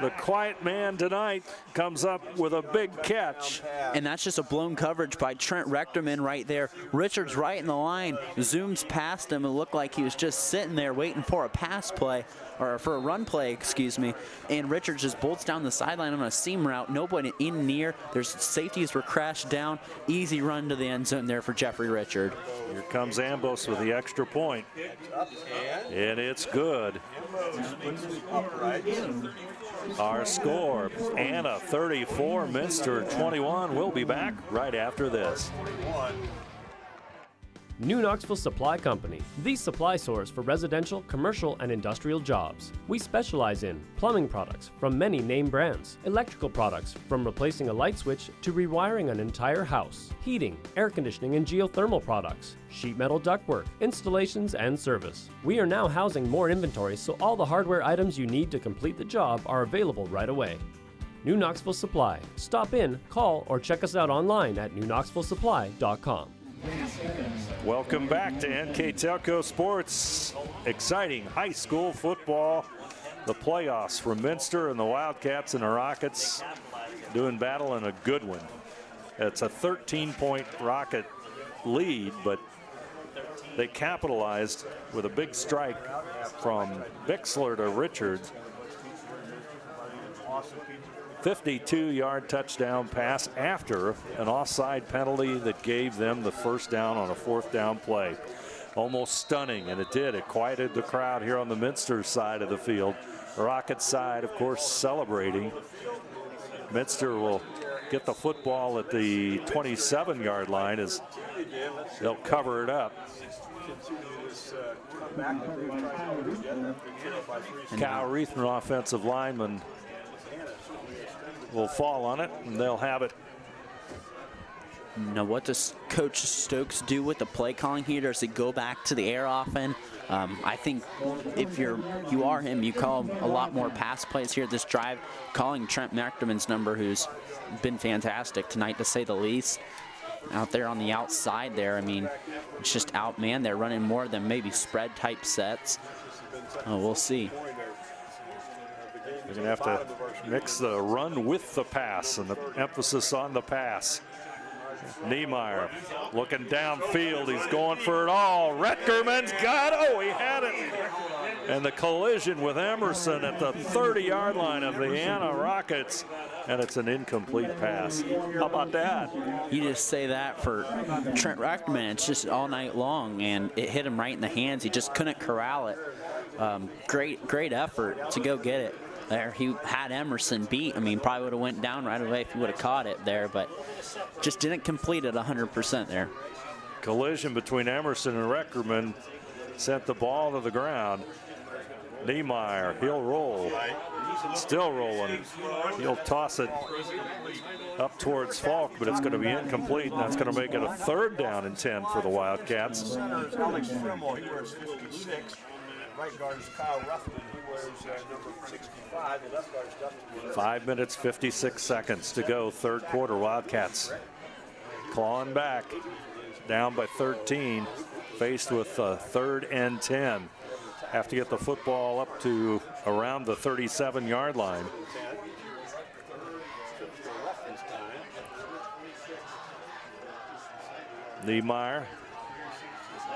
the quiet man tonight, comes up with a big catch. And that's just a blown coverage by Trent Rechterman right there. Richards right in the line, zooms past him. It looked like he was just sitting there waiting for a pass play, or for a run play, excuse me. And Richards just bolts down the sideline on a seam route. Nobody in near. There's safeties were crashed down. Easy run to the end zone there for Jeffrey Richard. Here comes Ambos with the extra point. And it's good. Our score, Anna 34, Minster 21. We'll be back right after this. New Knoxville Supply Company, the supply source for residential, commercial, and industrial jobs. We specialize in plumbing products from many name brands, electrical products from replacing a light switch to rewiring an entire house, heating, air conditioning, and geothermal products, sheet metal ductwork, installations, and service. We are now housing more inventory, so all the hardware items you need to complete the job are available right away. New Knoxville Supply. Stop in, call, or check us out online at newknoxvillesupply.com. Welcome back to NKTelco Sports. Exciting high school football. The playoffs from Minster and the Wildcats and the Rockets doing battle in a good one. It's a 13-point Rocket lead, but they capitalized with a big strike from Bixler to Richards. 52-yard touchdown pass after an offside penalty that gave them the first down on a fourth down play. Almost stunning, and it did. It quieted the crowd here on the Minster side of the field. The Rockets side, of course, celebrating. Minster will get the football at the 27-yard line as they'll cover it up. Kyle Reithman, offensive lineman, will fall on it, and they'll have it. Now, what does Coach Stokes do with the play calling here? Does he go back to the air often? I think if you are him, you call a lot more pass plays here this drive. Calling Trent Mechterman's number, who's been fantastic tonight, to say the least. Out there on the outside there, I mean, it's just outman. They're running more than maybe spread type sets. We'll see. They're going to have to mix the run with the pass, and the emphasis on the pass. Niemeyer looking downfield. He's going for it all. Retkerman's got it. Oh, he had it. And the collision with Emerson at the 30-yard line of the Anna Rockets. And it's an incomplete pass. How about that? You just say that for Trent Retkerman. It's just all night long, and it hit him right in the hands. He just couldn't corral it. Great effort to go get it. There, he had Emerson beat. I mean, probably would have went down right away if he would have caught it there, but just didn't complete it 100% there. Collision between Emerson and Retkerman sent the ball to the ground. Niemeyer, he'll roll. Still rolling. He'll toss it up towards Falk, but it's going to be incomplete, and that's going to make it a third down and 10 for the Wildcats. Alex Frimmel, he wears 56. Right guard is Kyle Ruffman. He wears number 65. The left guard is Dustin. 5 minutes, 56 seconds to go. Third quarter. Wildcats clawing back. Down by 13. Faced with third and 10. Have to get the football up to around the 37-yard line. Niemeyer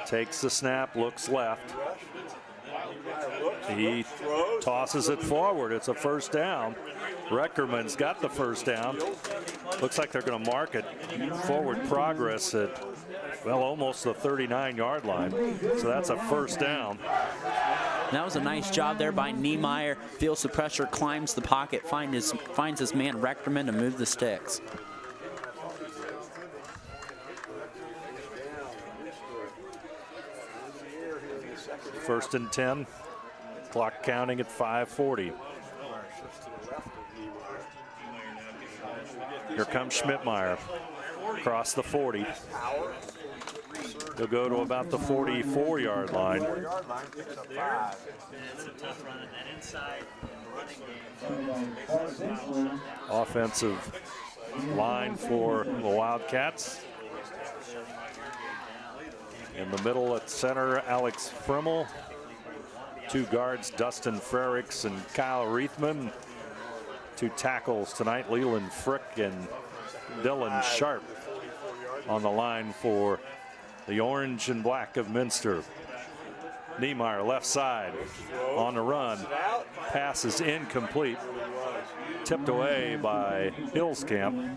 takes the snap, looks left. He tosses it forward. It's a first down. Retkerman's got the first down. Looks like they're going to mark it forward progress at, well, almost the 39-yard line. So that's a first down. That was a nice job there by Niemeyer. Feels the pressure, climbs the pocket, finds his man Retkerman to move the sticks. First and 10. Clock counting at 5:40. Here comes Schmidtmeyer. Across the 40. He'll go to about the 44-yard line. Offensive line for the Wildcats. In the middle at center, Alex Frimmel. Two guards, Dustin Frericks and Kyle Reithman. Two tackles tonight, Leland Frick and Dylan Sharp on the line for the orange and black of Minster. Niemeyer left side on the run. Pass is incomplete. Tipped away by Hillscamp.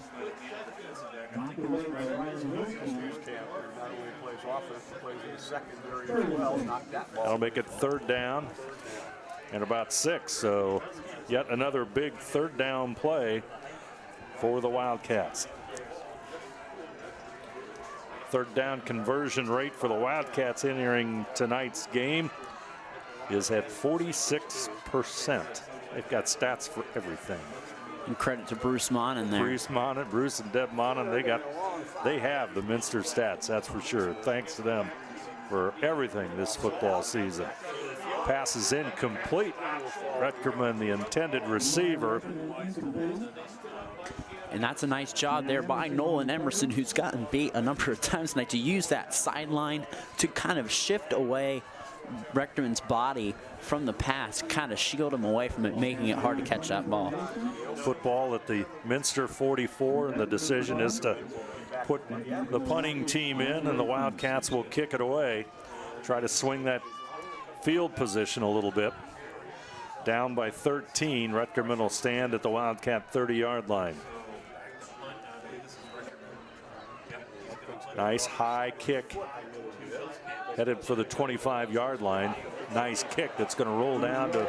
That'll make it third down and about 6. So yet another big third down play for the Wildcats. Third down conversion rate for the Wildcats entering tonight's game is at 46%. They've got stats for everything. And credit to Bruce Monin there. Bruce and Deb Monin, they have the Minster stats, that's for sure. Thanks to them for everything this football season. Pass is incomplete. Rutgerman, the intended receiver. And that's a nice job there by Nolan Emerson, who's gotten beat a number of times tonight, to use that sideline to kind of shift away Rutgerman's body from the pass, kind of shield him away from it, making it hard to catch that ball. Football at the Minster 44, and the decision is to put the punting team in, and the Wildcats will kick it away. Try to swing that field position a little bit. Down by 13, Rutgerman will stand at the Wildcat 30-yard line. Nice high kick, headed for the 25-yard line. Nice kick that's going to roll down to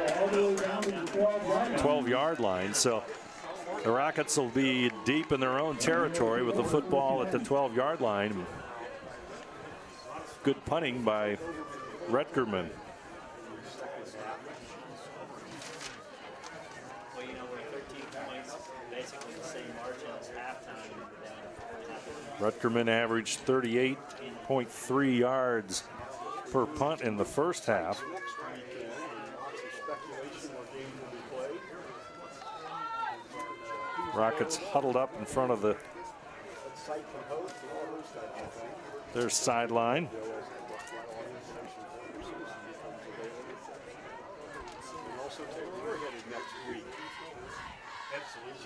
12-yard line. So the Rockets will be deep in their own territory with the football at the 12-yard line. Good punting by Rutgerman. Rutgerman averaged 38.3 yards per punt in the first half. Rockets huddled up in front of their sideline.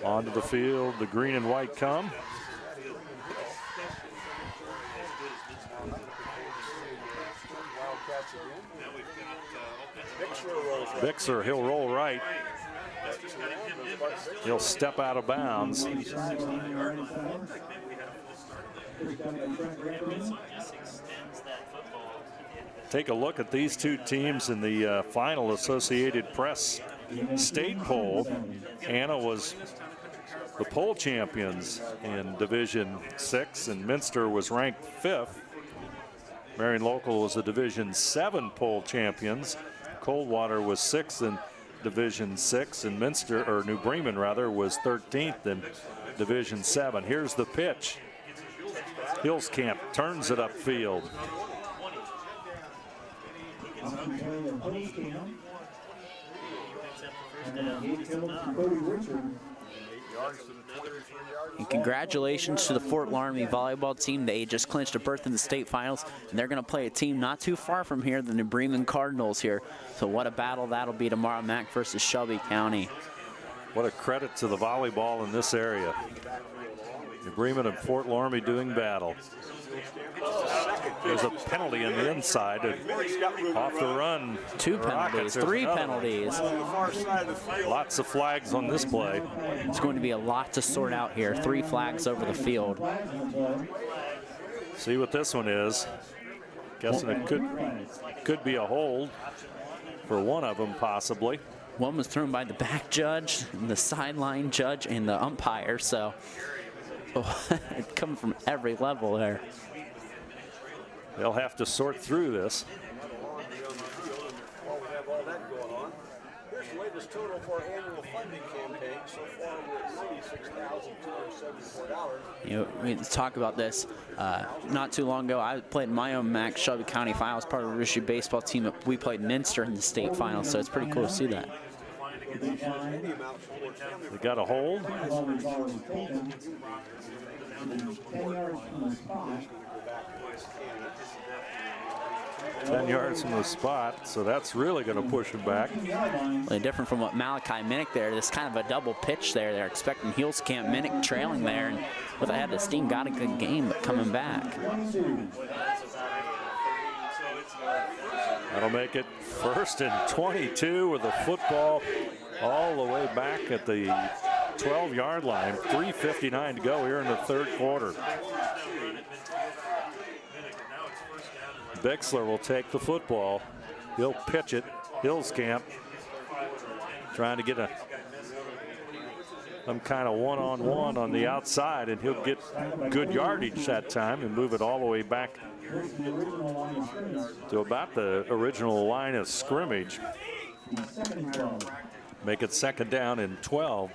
Onto the field, the green and white come. Bixler, he'll roll right. He'll step out of bounds. Take a look at these two teams in the final Associated Press state poll. Anna was the poll champions in Division 6, and Minster was ranked 5th. Marion Local was the Division 7 poll champions. Coldwater was 6th in Division 6, and Minster, or New Bremen rather, was 13th in Division 7. Here's the pitch. Hillscamp turns it upfield. And congratulations to the Fort Laramie volleyball team. They just clinched a berth in the state finals, and they're going to play a team not too far from here, the New Bremen Cardinals here. So what a battle that'll be tomorrow, Mac versus Shelby County. What a credit to the volleyball in this area. New Bremen and Fort Laramie doing battle. There's a penalty on the inside. Off the run. 2 penalties, 3 penalties. Lots of flags on this play. It's going to be a lot to sort out here. 3 flags over the field. See what this one is. Guessing it could be a hold for one of them, possibly. One was thrown by the back judge, and the sideline judge, and the umpire. So it's coming from every level there. They'll have to sort through this. While we have all that going on, here's the latest total for our annual funding campaign. So far, we're at $96,274. You know, we talk about this not too long ago. I played my own MAC Shelby County final as part of the Ritchie baseball team. We played Minster in the state final, so it's pretty cool to see that. We got a hold. 10 yards from the spot, so that's really going to push him back. Really different from what Malachi Minnick there. This kind of a double pitch there. They're expecting Hillscamp, Minnick trailing there, and with ahead of steam, got a good game, but coming back. That'll make it 1st and 22 with the football all the way back at the 12-yard line. 3:59 to go here in the third quarter. Bixler will take the football. He'll pitch it. Hillscamp trying to get a some kind of one-on-one on the outside, and he'll get good yardage that time and move it all the way back to about the original line of scrimmage. Make it 2nd down and 12.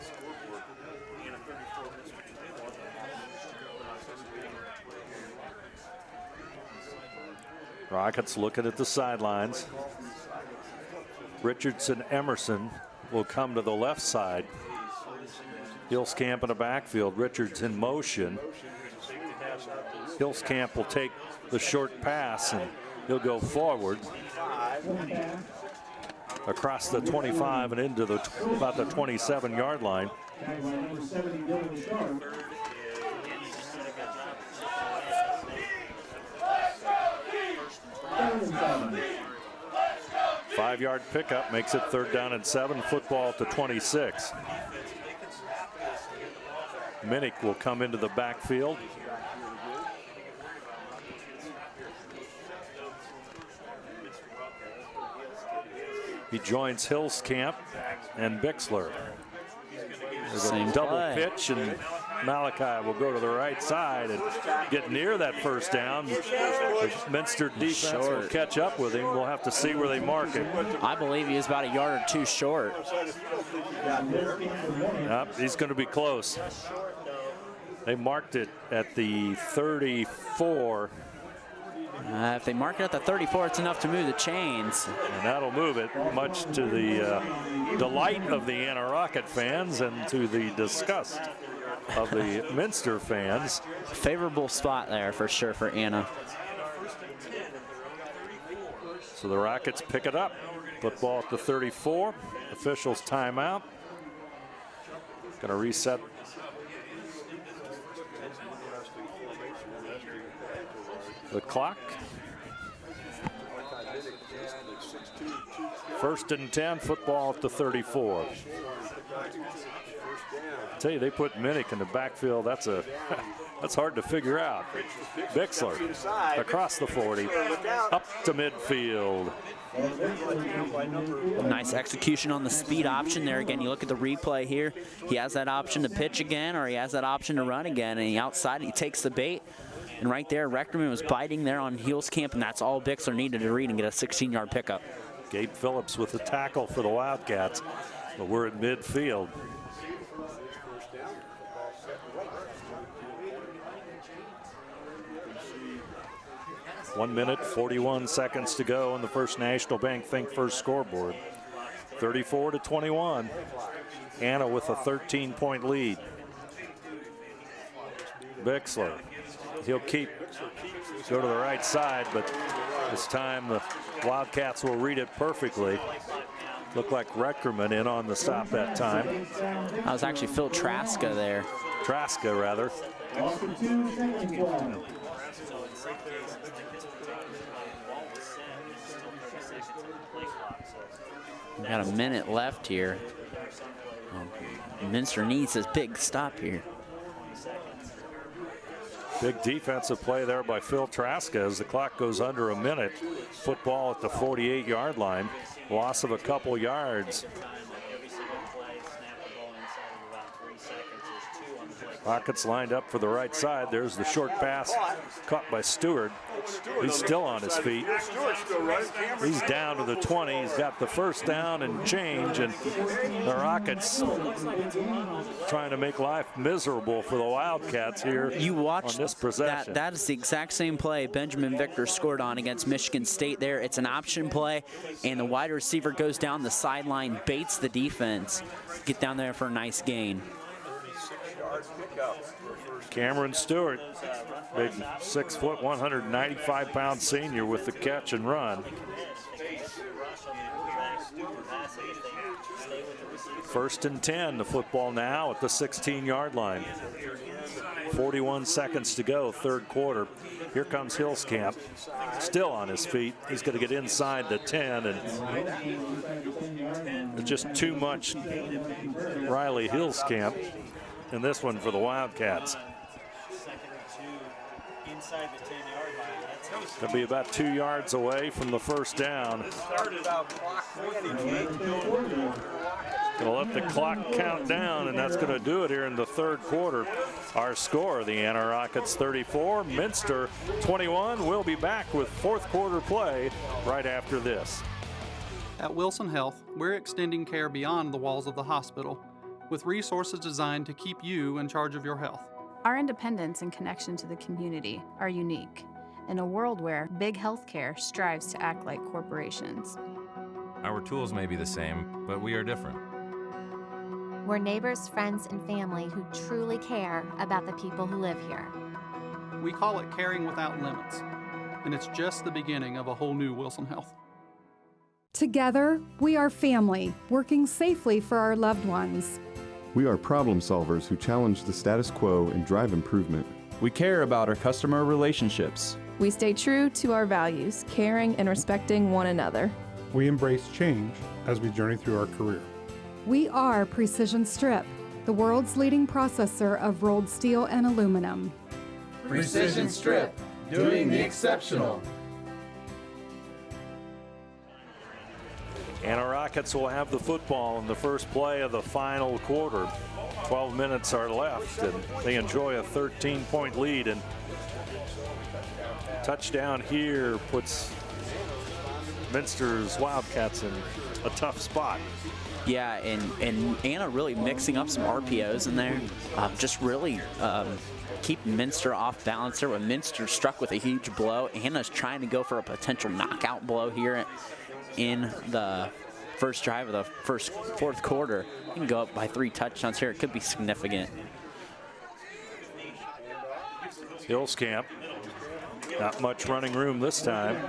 Rockets looking at the sidelines. Richardson Emerson will come to the left side. Hillscamp in the backfield. Richards in motion. Hillscamp will take the short pass and he'll go forward across the 25 and into the about the 27-yard line. 5-yard pickup makes it 3rd down and 7. Football to 26. Minnick will come into the backfield. He joins Hillscamp and Bixler. There's a double pitch, and Malachi will go to the right side and get near that 1st down. The Minster defense will catch up with him. We'll have to see where they mark it. I believe he was about a yard or 2 short. Yep, he's going to be close. They marked it at the 34. If they mark it at the 34, it's enough to move the chains. And that'll move it, much to the delight of the Anna Rocket fans and to the disgust of the Minster fans. Favorable spot there for sure for Anna. So the Rockets pick it up. Football at the 34. Officials timeout. Going to reset. The clock. 1st and 10, football at the 34. I tell you, they put Minnick in the backfield. That's hard to figure out. Bixler across the 40, up to midfield. Nice execution on the speed option there. Again, you look at the replay here. He has that option to pitch again, or he has that option to run again. And he outside, he takes the bait. And right there, Rectorman was biting there on Hillscamp, and that's all Bixler needed to read and get a 16-yard pickup. Gabe Phillips with the tackle for the Wildcats, but we're at midfield. One minute, 41 seconds to go on the First National Bank Think First scoreboard. 34-21. Anna with a 13-point lead. Bixler. He'll go to the right side, but this time the Wildcats will read it perfectly. Looked like Reckerman in on the stop that time. That was actually Phil Traska there. Traska, rather. We got a minute left here. Minster needs this big stop here. Big defensive play there by Phil Traska as the clock goes under a minute. Football at the 48-yard line. Loss of a couple yards. Rockets lined up for the right side. There's the short pass caught by Stewart. He's still on his feet. He's down to the 20. He's got the 1st down and change, and the Rockets trying to make life miserable for the Wildcats here. You watch on this possession. That is the exact same play Benjamin Victor scored on against Michigan State there. It's an option play, and the wide receiver goes down the sideline, baits the defense. Get down there for a nice gain. Cameron Stewart, big 6 foot, 195-pound senior with the catch and run. 1st and 10, the football now at the 16-yard line. 41 seconds to go, 3rd quarter. Here comes Hillscamp, still on his feet. He's going to get inside the 10, and there's just too much Riley Hillscamp in this one for the Wildcats. They'll be about 2 yards away from the 1st down. Gonna let the clock count down, and that's gonna do it here in the third quarter. Our score, the Anna Rockets 34, Minster 21. We'll be back with fourth quarter play right after this. At Wilson Health, we're extending care beyond the walls of the hospital with resources designed to keep you in charge of your health. Our independence and connection to the community are unique in a world where big healthcare strives to act like corporations. Our tools may be the same, but we are different. We're neighbors, friends, and family who truly care about the people who live here. We call it caring without limits, and it's just the beginning of a whole new Wilson Health. Together, we are family, working safely for our loved ones. We are problem solvers who challenge the status quo and drive improvement. We care about our customer relationships. We stay true to our values, caring and respecting one another. We embrace change as we journey through our career. We are Precision Strip, the world's leading processor of rolled steel and aluminum. Precision Strip, doing the exceptional. Anna Rockets will have the football in the first play of the final quarter. 12 minutes are left, and they enjoy a 13-point lead. And touchdown here puts Minster's Wildcats in a tough spot. Yeah, and Anna really mixing up some RPOs in there. Just really keep Minster off balance there. When Minster struck with a huge blow, Anna's trying to go for a potential knockout blow here in the first drive of the fourth quarter. You can go up by 3 touchdowns here. It could be significant. Hillscamp, not much running room this time.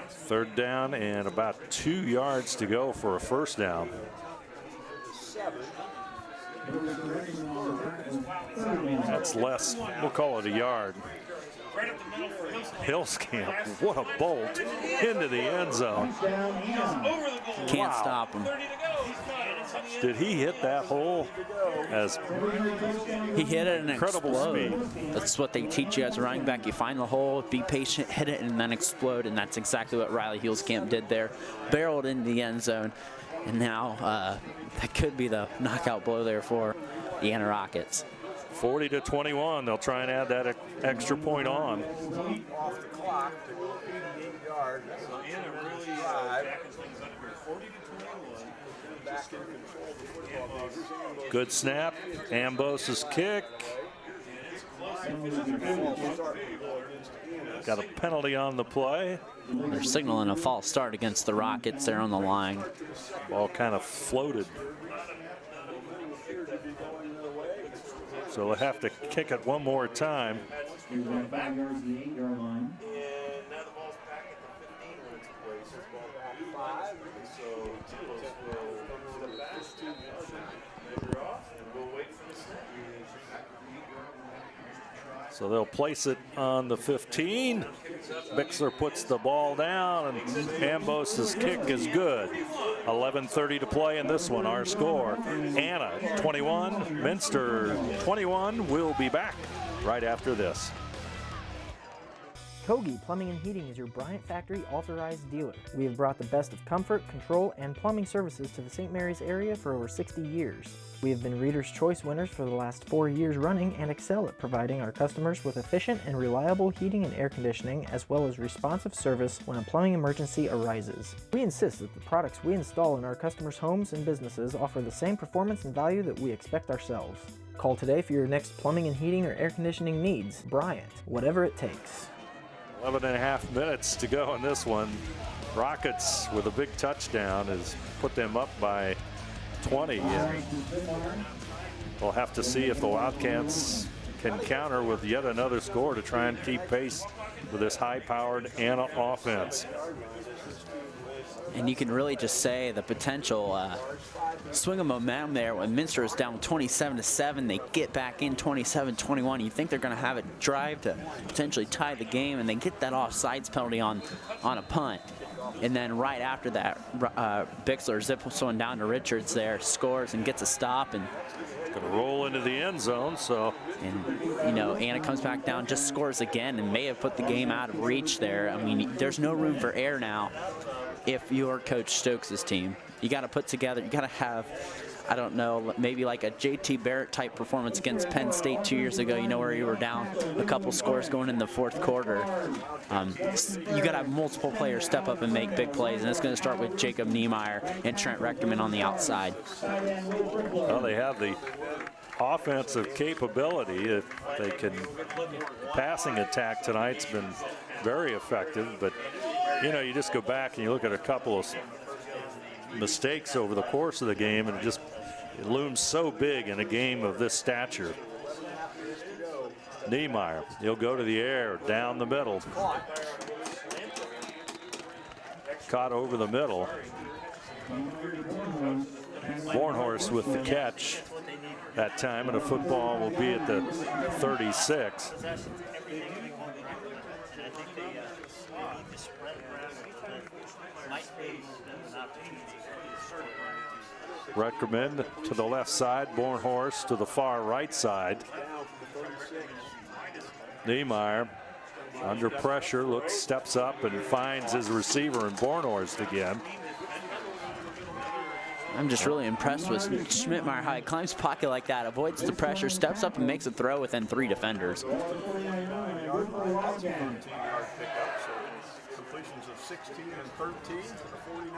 Third down and about 2 yards to go for a first down. That's less, we'll call it a yard. Hillscamp, what a bolt into the end zone. Can't stop him. Did he hit that hole? As he hit it and incredible speed. That's what they teach you as a running back. You find the hole, be patient, hit it, and then explode. And that's exactly what Riley Hillscamp did there. Barreled into the end zone. And now that could be the knockout blow there for the Anna Rockets. 40-21. They'll try and add that extra point on. Off the clock to 88 yards. So Anna really drive. 40-21. Back in control of the football game. Good snap. Ambos's kick. Got a penalty on the play. They're signaling a false start against the Rockets there on the line. Ball kind of floated. So they'll have to kick it one more time. Here's that 5 yards to the 8-yard line. And now the ball's back at the 15 where it's placed. It's ball back 5. So Timbers will step back 15 yards. Measure off, and we'll wait for the snap. So they'll place it on the 15. Bixler puts the ball down, and Ambos's kick is good. 11:30 to play in this one. Our score, Anna 21, Minster 21. We'll be back right after this. Kogi Plumbing and Heating is your Bryant Factory authorized dealer. We have brought the best of comfort, control, and plumbing services to the St. Mary's area for over 60 years. We have been Reader's Choice winners for the last 4 years running and excel at providing our customers with efficient and reliable heating and air conditioning, as well as responsive service when a plumbing emergency arises. We insist that the products we install in our customers' homes and businesses offer the same performance and value that we expect ourselves. Call today for your next plumbing and heating or air conditioning needs. Bryant, whatever it takes. 11.5 minutes to go in this one. Rockets with a big touchdown has put them up by 20. And we'll have to see if the Wildcats can counter with yet another score to try and keep pace with this high-powered Anna offense. And you can really just say the potential swing of momentum there when Minster is down 27-7. They get back in 27-21. You think they're going to have a drive to potentially tie the game, and they get that offsides penalty on a punt. And then right after that, Bixler zips one down to Richards there, scores and gets a stop. And Going to roll into the end zone, so. And, you know, Anna comes back down, just scores again, and may have put the game out of reach there. I mean, there's no room for error now if you're Coach Stokes' team. You got to put together, you got to have, I don't know, maybe like a JT Barrett type performance against Penn State 2 years ago, you know, where you were down a couple scores going in the fourth quarter. You got to have multiple players step up and make big plays, and it's going to start with Jacob Niemeyer and Trent Reckerman on the outside. Well, they have the offensive capability. If they can, passing attack tonight's been very effective, but you know, you just go back and you look at a couple of mistakes over the course of the game, and it looms so big in a game of this stature. Niemeyer, he'll go to the air, down the middle. Caught over the middle. Bornhorst with the catch that time, and the football will be at the 36. Reckerman to the left side, Bornhorst to the far right side. Niemeyer under pressure, looks, steps up and finds his receiver in Bornhorst again. I'm just really impressed with Schmidtmeyer, how he climbs pocket like that, avoids the pressure, steps up and makes a throw within 3 defenders. Completions of 16 and 13 to the 49.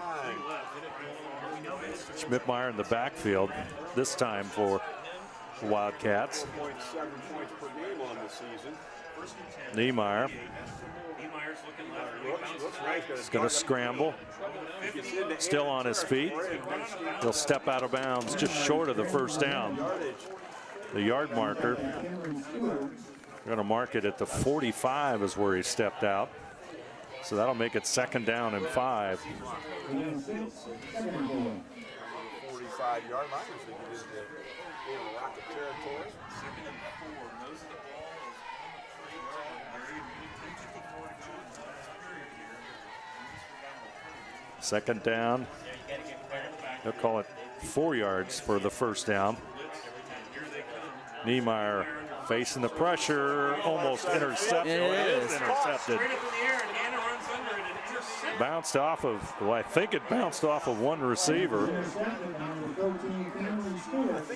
Schmidtmeyer in the backfield this time for the Wildcats. 7 points per game on the season. Niemeyer is going to scramble. Still on his feet. He'll step out of bounds just short of the first down. The yard marker, we're going to mark it at the 45 is where he stepped out. So that'll make it 2nd down and 5. 45-yard line as they get into Rocket territory. Second down. They'll call it 4 yards for the first down. Niemeyer facing the pressure, almost intercepted. It is intercepted. Bounced off of, well, I think it bounced off of one receiver.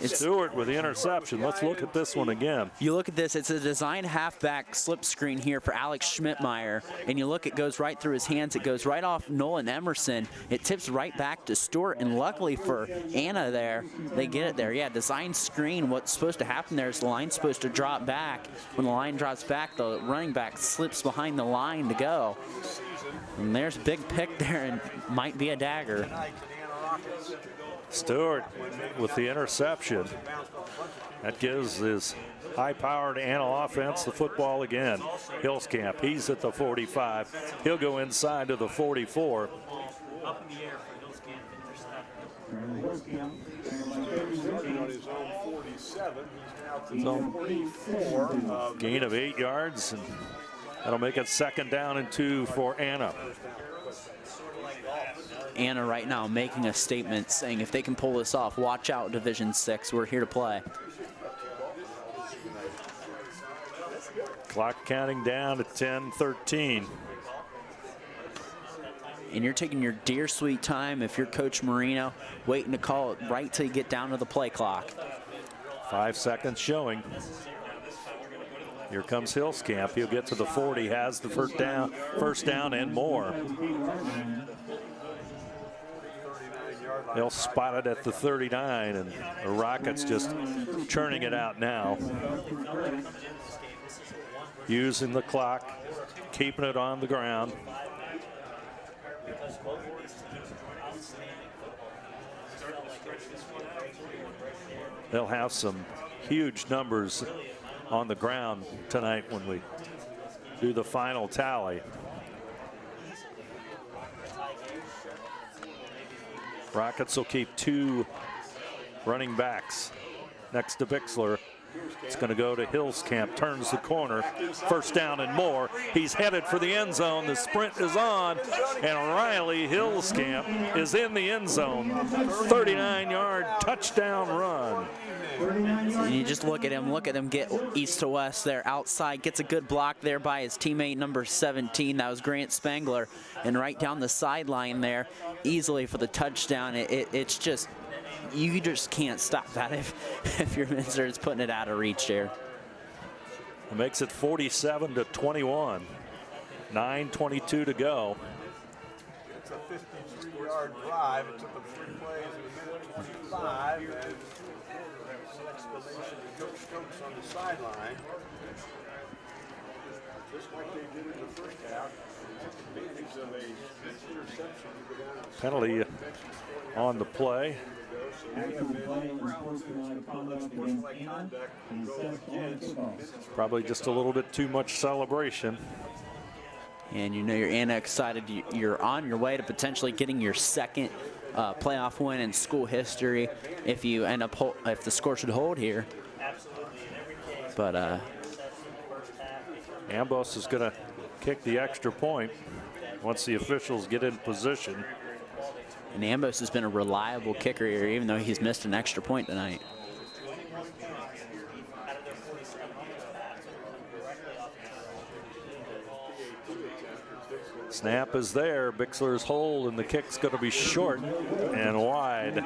Stewart with the interception. Let's look at this one again. You look at this, it's a designed halfback slip screen here for Alex Schmidtmeyer. And you look, it goes right through his hands. It goes right off Nolan Emerson. It tips right back to Stewart. And luckily for Anna there, they get it there. Yeah, designed screen. What's supposed to happen there is the line's supposed to drop back. When the line drops back, the running back slips behind the line to go. And there's a big pick there, and might be a dagger. Stewart with the interception. That gives his high-powered Anna offense the football again. Hillscamp, he's at the 45. He'll go inside to the 44. Gain of 8 yards, and that'll make it 2nd down and 2 for Anna. Anna right now making a statement saying if they can pull this off, watch out Division 6, we're here to play. Clock counting down to 10-13. And you're taking your dear sweet time if you're Coach Marino, waiting to call it right till you get down to the play clock. 5 seconds showing. Here comes Hillscamp. He'll get to the 40, has the first down and more. They'll spot it at the 39, and the Rockets just churning it out now. Using the clock, keeping it on the ground. They'll have some huge numbers on the ground tonight when we do the final tally. Rockets will keep 2 running backs next to Bixler. It's going to go to Hillscamp, turns the corner, first down and more. He's headed for the end zone. The sprint is on, and Riley Hillscamp is in the end zone. 39-yard touchdown run. And you just look at him get east to west there outside, gets a good block there by his teammate number 17, that was Grant Spangler, and right down the sideline there, easily for the touchdown. It's just, you just can't stop that if your Minster is putting it out of reach there. It makes it 47-21, 9:22 to go. It's a 53-yard drive. It took them 3 plays in a minute 25, and some explanation to Coach Stokes on the sideline. Just like they did in the first half, they took advantage of a interception to go down and Penalty on the play. Probably just a little bit too much celebration. And you know you're Anna excited. You're on your way to potentially getting your second playoff win in school history if you end up if the score should hold here. But Ambrose is going to kick the extra point once the officials get in position. And Ambrose has been a reliable kicker here, even though he's missed an extra point tonight. Snap is there. Bixler's hold, and the kick's going to be short and wide.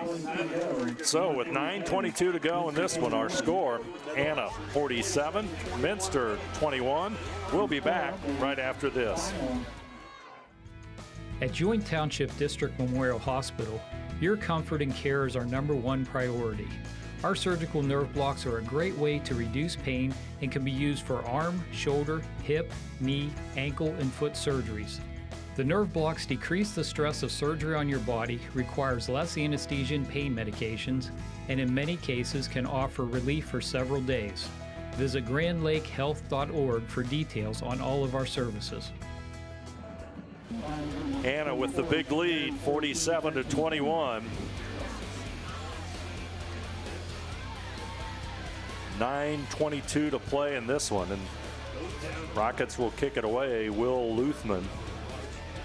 So with 9:22 to go in this one, our score, Anna 47, Minster 21. We'll be back right after this. At Joint Township District Memorial Hospital, your comfort and care is our #1 priority. Our surgical nerve blocks are a great way to reduce pain and can be used for arm, shoulder, hip, knee, ankle, and foot surgeries. The nerve blocks decrease the stress of surgery on your body, requires less anesthesia and pain medications, and in many cases can offer relief for several days. Visit grandlakehealth.org for details on all of our services. Anna with the big lead, 47-21. 9:22 to play in this one, and Rockets will kick it away. Will Luthman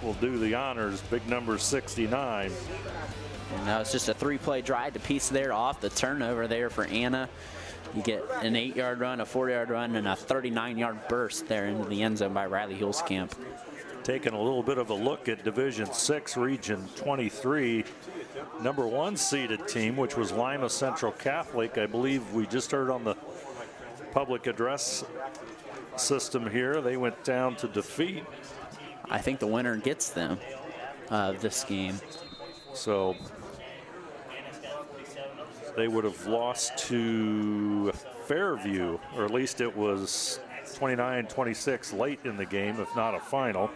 will do the honors, big number 69. And now it's just a 3-play drive to piece there off the turnover there for Anna. You get an 8-yard run, a 4-yard run, and a 39-yard burst there into the end zone by Riley Hulskamp. Taking a little bit of a look at Division 6, Region 23. #1 seeded team, which was Lima Central Catholic. I believe we just heard on the public address system here, they went down to defeat. I think the winner gets them this game. So they would have lost to Fairview, or at least it was 29-26 late in the game, if not a final.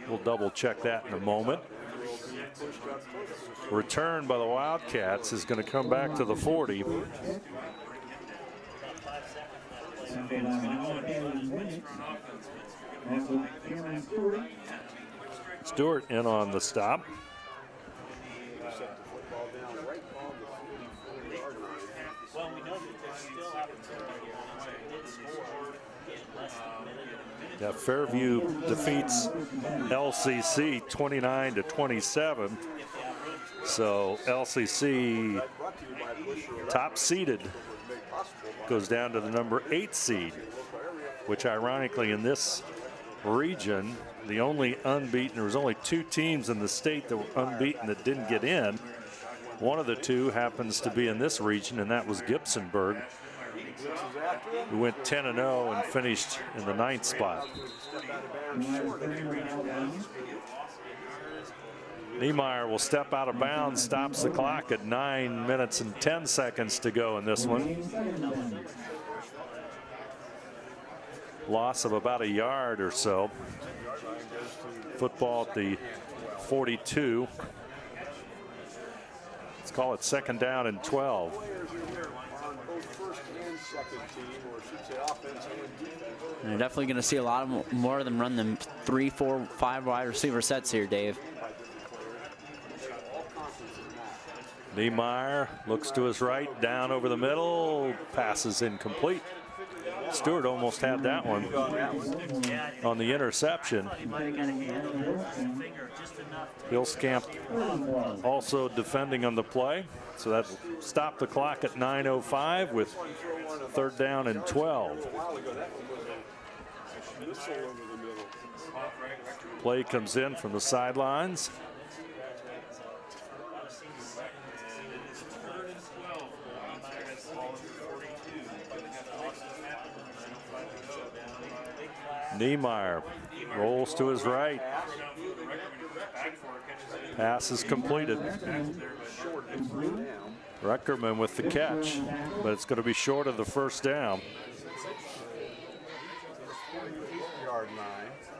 We'll double check that in a moment. Return by the Wildcats is going to come back to the 40. Stewart in on the stop. Yeah, Fairview defeats LCC 29-27. So LCC, top seeded, goes down to the number 8 seed, which ironically in this region, the only unbeaten, there was only 2 teams in the state that were unbeaten that didn't get in. One of the 2 happens to be in this region, and that was Gibsonburg, who went 10-0 and finished in the 9th spot. Niemeyer will step out of bounds, stops the clock at 9 minutes and 10 seconds to go in this one. Loss of about a yard or so. Football at the 42. Let's call it 2nd down and 12. And you're definitely going to see a lot more of them run them 3, 4, 5 wide receiver sets here, Dave. Niemeyer looks to his right, down over the middle, passes incomplete. Stewart almost had that one on the interception. Hillscamp also defending on the play. So that stopped the clock at 9:05 with 3rd down and 12. Play comes in from the sidelines. Niemeyer rolls to his right. Pass is completed. Reckerman with the catch, but it's going to be short of the 1st down.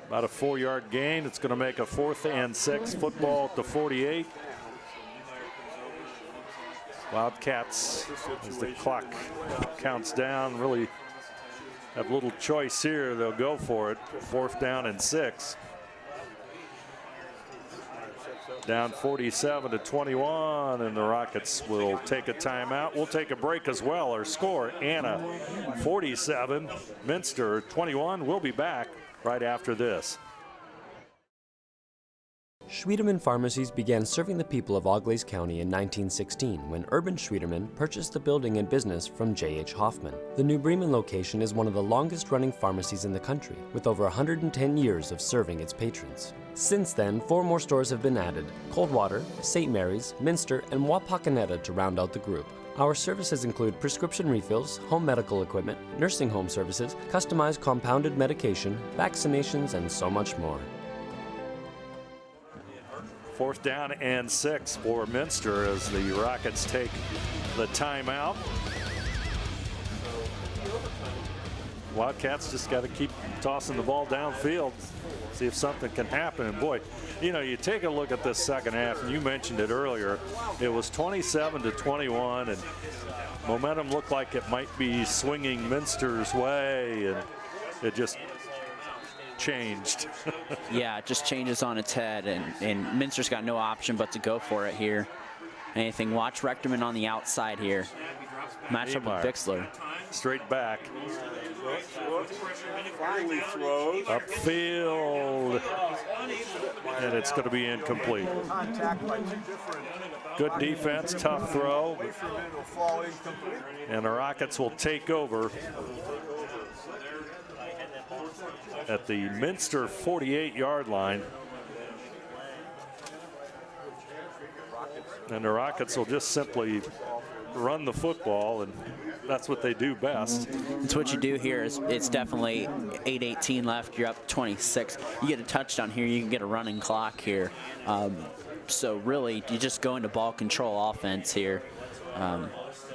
About a 4-yard gain. It's going to make a 4th and 6. Football at the 48. Wildcats, as the clock counts down, really have little choice here. They'll go for it. 4th down and 6. Down 47-21, and the Rockets will take a timeout. We'll take a break as well. Our score, Anna 47, Minster 21. We'll be back right after this. Schwiedemann Pharmacies began serving the people of Auglaize County in 1916 when Urban Schwiedemann purchased the building and business from J.H. Hoffman. The New Bremen location is one of the longest-running pharmacies in the country, with over 110 years of serving its patrons. Since then, 4 more stores have been added: Coldwater, St. Mary's, Minster, and Wapakoneta to round out the group. Our services include prescription refills, home medical equipment, nursing home services, customized compounded medication, vaccinations, and so much more. 4th down and 6 for Minster as the Rockets take the timeout. Wildcats just got to keep tossing the ball downfield, see if something can happen. And boy, you know, you take a look at this second half, and you mentioned it earlier, it was 27-21, and momentum looked like it might be swinging Minster's way, and it just changed. Yeah, it just changes on its head, and Minster's got no option but to go for it here. Anything, watch Rechterman on the outside here. Match up with Bixler. Straight back. Finally throws. Upfield. And it's going to be incomplete. Good defense, tough throw. And the Rockets will take over at the Minster 48-yard line. And the Rockets will just simply run the football, and that's what they do best. It's what you do here. It's definitely 8:18 left. You're up 26. You get a touchdown here, you can get a running clock here. So really, you just go into ball control offense here.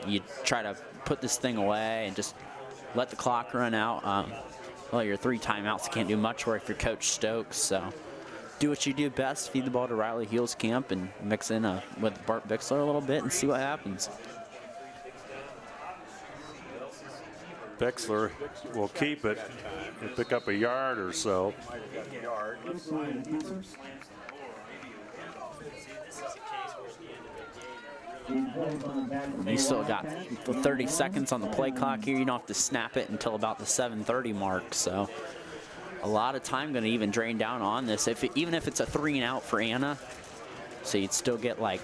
You try to put this thing away and just let the clock run out. Well, your 3 timeouts can't do much work for Coach Stokes, so do what you do best, feed the ball to Riley Hillscamp and mix in with Bart Bixler a little bit and see what happens. Bixler will keep it and pick up a yard or so. You still got 30 seconds on the play clock here. You don't have to snap it until about the 7:30 mark. So a lot of time going to even drain down on this. Even if it's a 3-and-out for Anna, so you'd still get like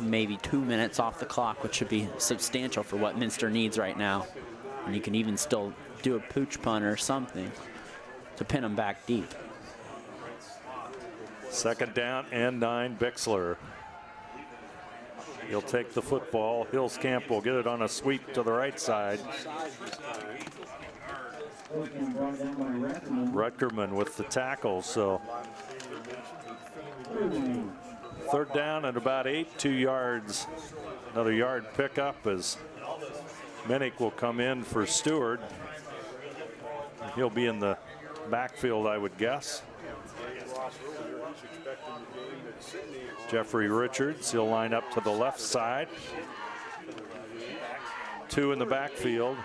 maybe 2 minutes off the clock, which should be substantial for what Minster needs right now. And you can even still do a pooch punt or something to pin them back deep. 2nd down and 9, Bixler. He'll take the football. Hillscamp will get it on a sweep to the right side. Rutgerman with the tackle, so 3rd down and about 8, 2 yards. Another yard pickup as Minnick will come in for Stewart. He'll be in the backfield, I would guess. Jeffrey Richards, he'll line up to the left side. 2 in the backfield.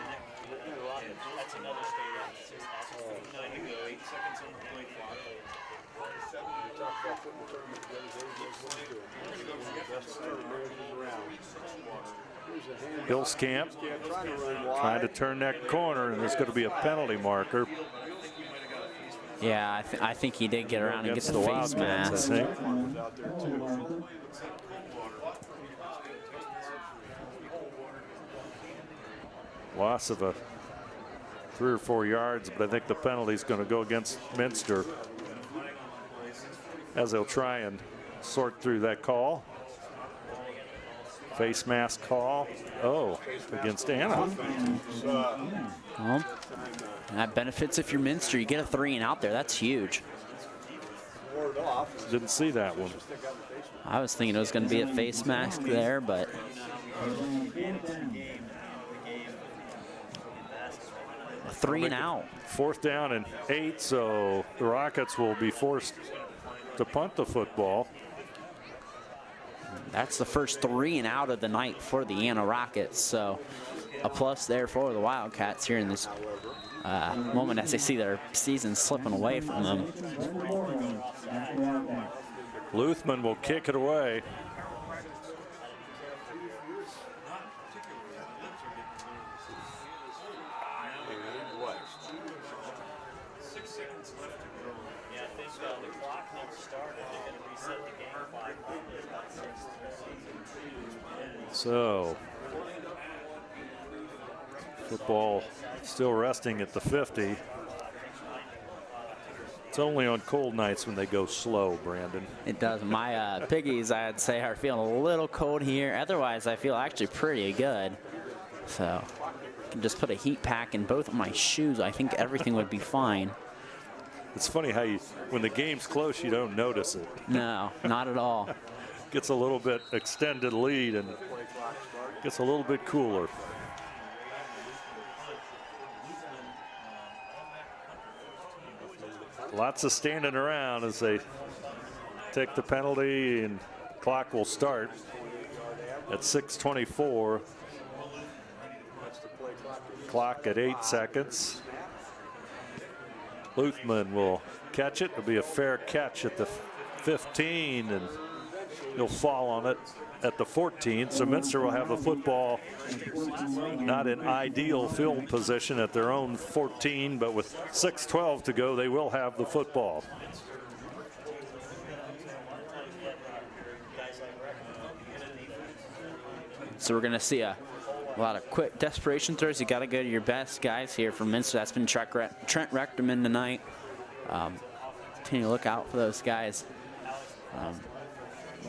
Hillscamp trying to turn that corner, and there's going to be a penalty marker. Yeah, I think he did get around and get the face Wildcats, mask. I think. Loss of a 3 or 4 yards, but I think the penalty's going to go against Minster as they'll try and sort through that call. Face mask call. Oh, against Anna. Well, that benefits if you're Minster. You get a 3 and out there. That's huge. Didn't see that one. I was thinking it was going to be a face mask there, but a 3 and out. 4th down and 8, so the Rockets will be forced to punt the football. That's the first 3 and out of the night for the Anna Rockets, so a plus there for the Wildcats here in this moment as they see their season slipping away from them. Luthman will kick it away. So, football still resting at the 50. It's only on cold nights when they go slow, Brandon. It does. My piggies, I'd say, are feeling a little cold here. Otherwise, I feel actually pretty good. So, I can just put a heat pack in both of my shoes. I think everything would be fine. It's funny how when the game's close, you don't notice it. No, not at all. Gets a little bit extended lead and gets a little bit cooler. Lots of standing around as they take the penalty, and clock will start at 6:24. Clock at 8 seconds. Luthman will catch it. It'll be a fair catch at the 15, and he'll fall on it at the 14. So Minster will have the football not in ideal field position at their own 14, but with 6:12 to go, they will have the football. So we're going to see a lot of quick desperation throws. You got to go to your best guys here from Minster. That's been Trent Rectorman tonight. Continue to look out for those guys.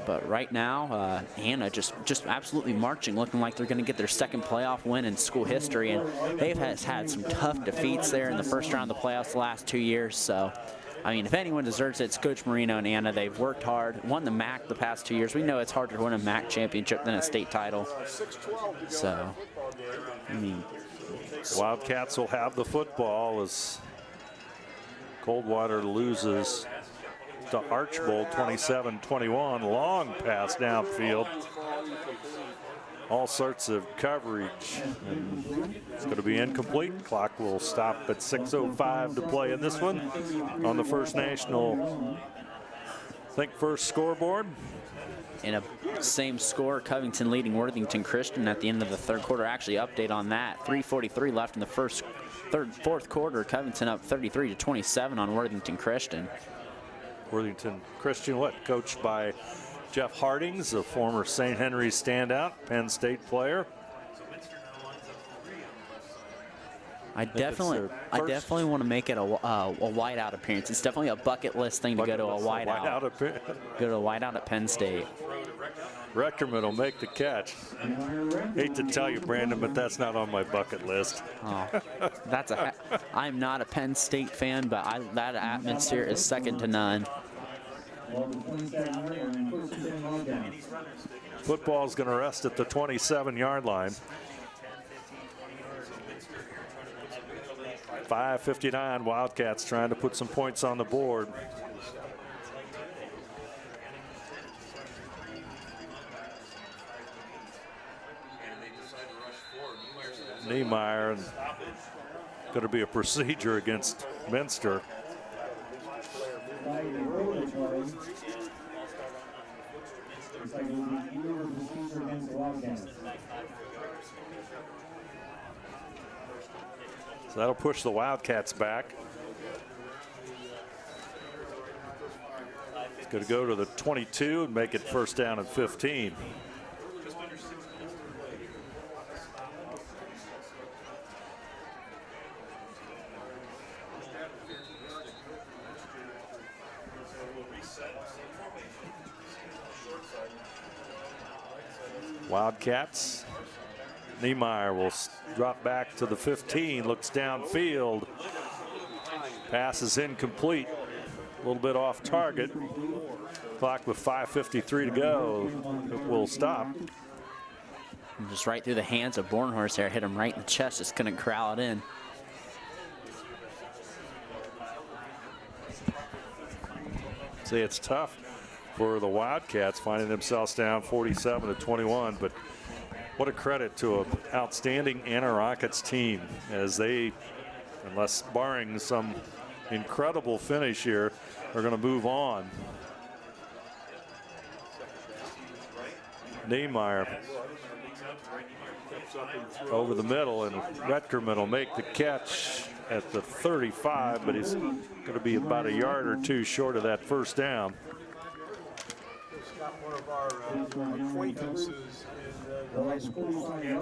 But right now, Anna just absolutely marching, looking like they're going to get their second playoff win in school history. And they've had some tough defeats there in the first round of the playoffs the last 2 years. So, I mean, if anyone deserves it, it's Coach Marino and Anna. They've worked hard, won the MAC the past 2 years. We know it's harder to win a MAC championship than a state title. So, I mean, Wildcats will have the football as Coldwater loses to Archbold 27-21. Long pass downfield. All sorts of coverage. And it's going to be incomplete. Clock will stop at 6:05 to play in this one on the First National Think First scoreboard. In a same score, Covington leading Worthington Christian at the end of the third quarter. Actually, update on that. 3:43 left in the fourth quarter. Covington up 33-27 on Worthington Christian. Worthington Christian, coached by Jeff Hardings, a former St. Henry's standout, Penn State player. I definitely want to make it a whiteout appearance. It's definitely a bucket list thing to go to a whiteout. Go to a whiteout at Penn State. Rectorman will make the catch. Hate to tell you, Brandon, but that's not on my bucket list. Oh, I'm not a Penn State fan, but that atmosphere is second to none. Football's going to rest at the 27-yard line. 5:59, Wildcats trying to put some points on the board. Niemeyer, and going to be a procedure against Minster. So that'll push the Wildcats back. It's going to go to the 22 and make it first down and 15. Wildcats. Niemeyer will drop back to the 15, looks downfield. Pass is incomplete. A little bit off target. Clock with 5:53 to go. It will stop. And just right through the hands of Bornhorst there. Hit him right in the chest. Just couldn't corral it in. See, it's tough for the Wildcats finding themselves down 47-21, but what a credit to an outstanding Anna Rockets team as they, unless barring some incredible finish here, are going to move on. Niemeyer over the middle, and Retkerman will make the catch at the 35, but he's going to be about a yard or two short of that first down. Got one of our acquaintances in the high school area.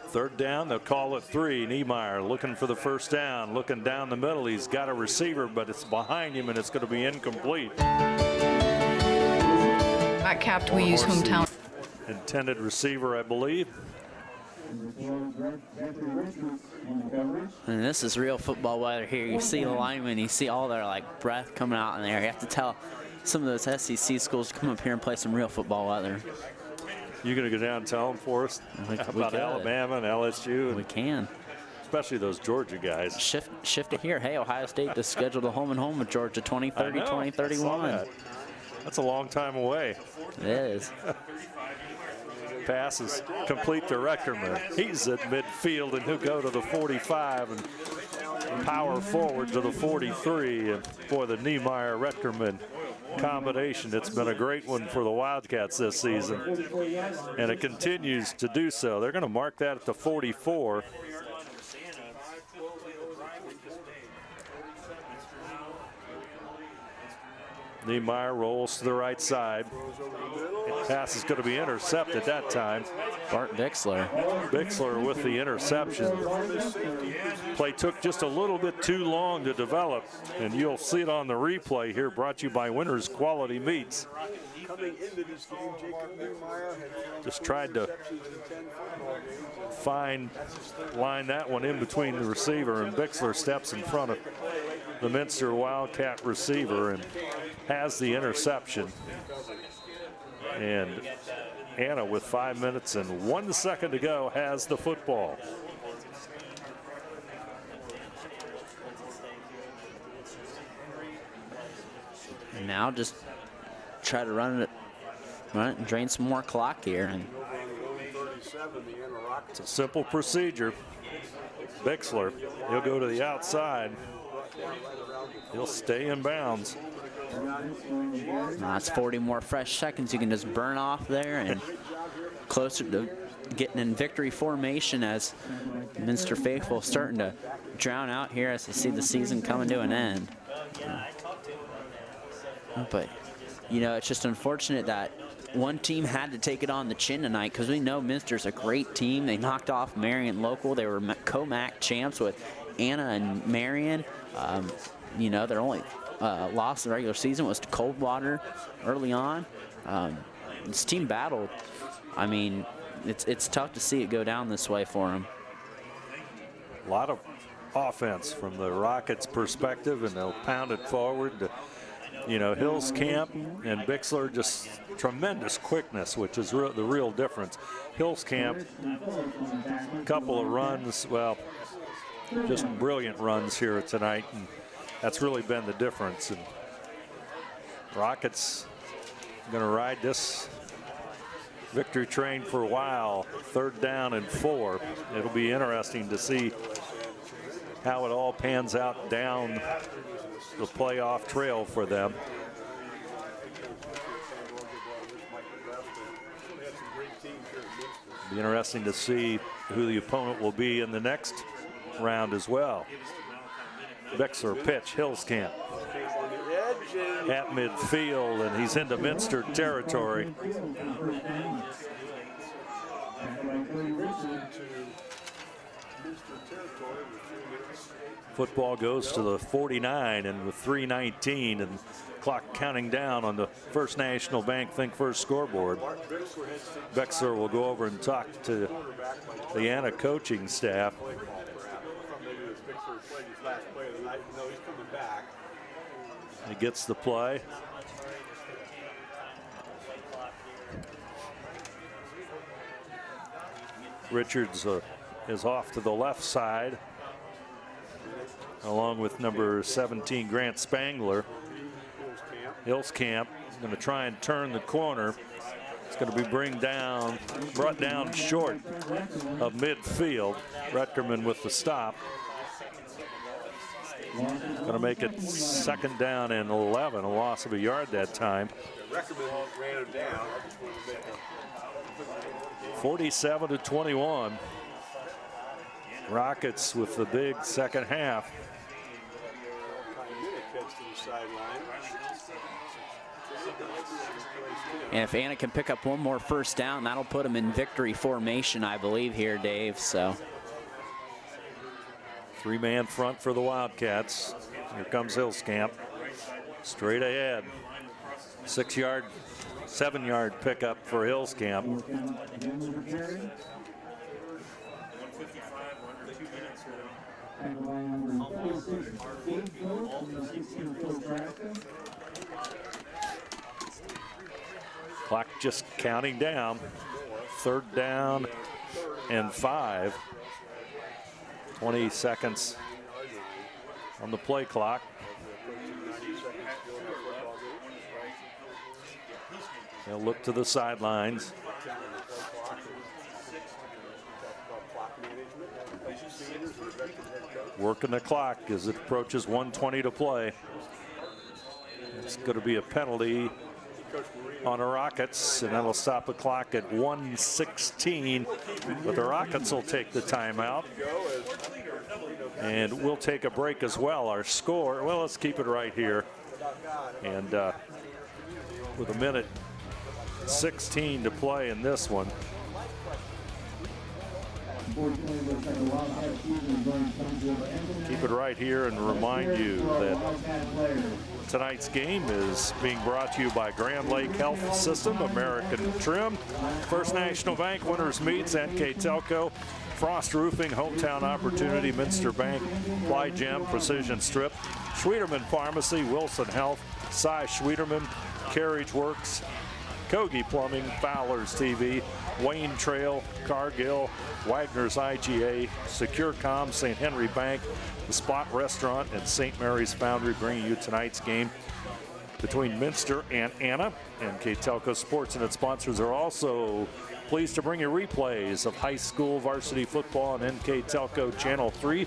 Third down, they'll call it 3. Niemeyer looking for the first down, looking down the middle. He's got a receiver, but it's behind him, and it's going to be incomplete. At Capped, we use hometown. Intended receiver, I believe. And this is real football weather here. You see the linemen, you see all their like breath coming out in there. You have to tell some of those SEC schools to come up here and play some real football weather. You going to go down and tell them for us about Alabama and LSU? We can. Especially those Georgia guys. Shift it here. Hey, Ohio State is scheduled a home and home with Georgia 2030, 2031. That's a long time away. It is. Pass is complete to Retkerman. He's at midfield, and he'll go to the 45 and power forward to the 43. And for the Niemeyer-Retkerman combination, it's been a great one for the Wildcats this season, and it continues to do so. They're going to mark that at the 44. Niemeyer rolls to the right side. Pass is going to be intercepted that time. Bart Bixler. Bixler with the interception. Play took just a little bit too long to develop, and you'll see it on the replay here, brought to you by Winners Quality Meats. Coming into this game, Jacob Niemeyer had just tried to line that one in between the receiver, and Bixler steps in front of the Minster Wildcat receiver and has the interception. And Anna, with 5 minutes and 1 second to go, has the football. And now just try to run it and drain some more clock here. And it's a simple procedure. Bixler, he'll go to the outside. He'll stay in bounds. That's 40 more fresh seconds you can just burn off there, and closer to getting in victory formation as Minster faithful starting to drown out here as they see the season coming to an end. But, you know, it's just unfortunate that one team had to take it on the chin tonight, because we know Minster's a great team. They knocked off Marion local. They were co-MAC champs with Anna and Marion. You know, their only loss in the regular season was to Coldwater early on. This team battled. I mean, it's tough to see it go down this way for them. A lot of offense from the Rockets' perspective, and they'll pound it forward to, you know, Hills Camp and Bixler, just tremendous quickness, which is the real difference. Hills Camp, a couple of runs, well, just brilliant runs here tonight, and that's really been the difference. And Rockets going to ride this victory train for a while. 3rd down and 4. It'll be interesting to see how it all pans out down the playoff trail for them. Be interesting to see who the opponent will be in the next round as well. Bixler pitch, Hillscamp at midfield, and he's into Minster territory. Football goes to the 49, and with 3:19 and clock counting down on the First National Bank Think First scoreboard, Bexler will go over and talk to the Anna coaching staff. He gets the play. Richards is off to the left side, along with number 17, Grant Spangler. Hillscamp is going to try and turn the corner. It's going to be brought down short of midfield. Rutgerman with the stop. Going to make it 2nd down and 11, a loss of a yard that time. 47-21. Rockets with the big second half. And if Anna can pick up one more first down, that'll put them in victory formation, I believe, here, Dave. So 3-man front for the Wildcats. Here comes Hillscamp. Straight ahead. 7-yard pickup for Hillscamp. Clock just counting down. 3rd down and 5. 20 seconds on the play clock. They'll look to the sidelines. Working the clock as it approaches 1:20 to play. It's going to be a penalty on the Rockets, and that'll stop the clock at 1:16. But the Rockets will take the timeout. And we'll take a break as well. Our score, well, let's keep it right here. And with 1:16 to play in this one. Keep it right here and remind you that tonight's game is being brought to you by Grand Lake Health System, American Trim, First National Bank, Winners Meats, NKTelco, Frost Roofing, Hometown Opportunity, Minster Bank, Fly Gem, Precision Strip, Schwederman Pharmacy, Wilson Health, Cy Schwederman, Carriage Works, Kogi Plumbing, Fowler's TV, Wayne Trail, Cargill, Wagner's IGA, SecureCom, St. Henry Bank, the Spot Restaurant, and St. Mary's Foundry, bringing you tonight's game between Minster and Anna. NKTelco Sports and its sponsors are also pleased to bring you replays of high school varsity football on NKTelco Channel 3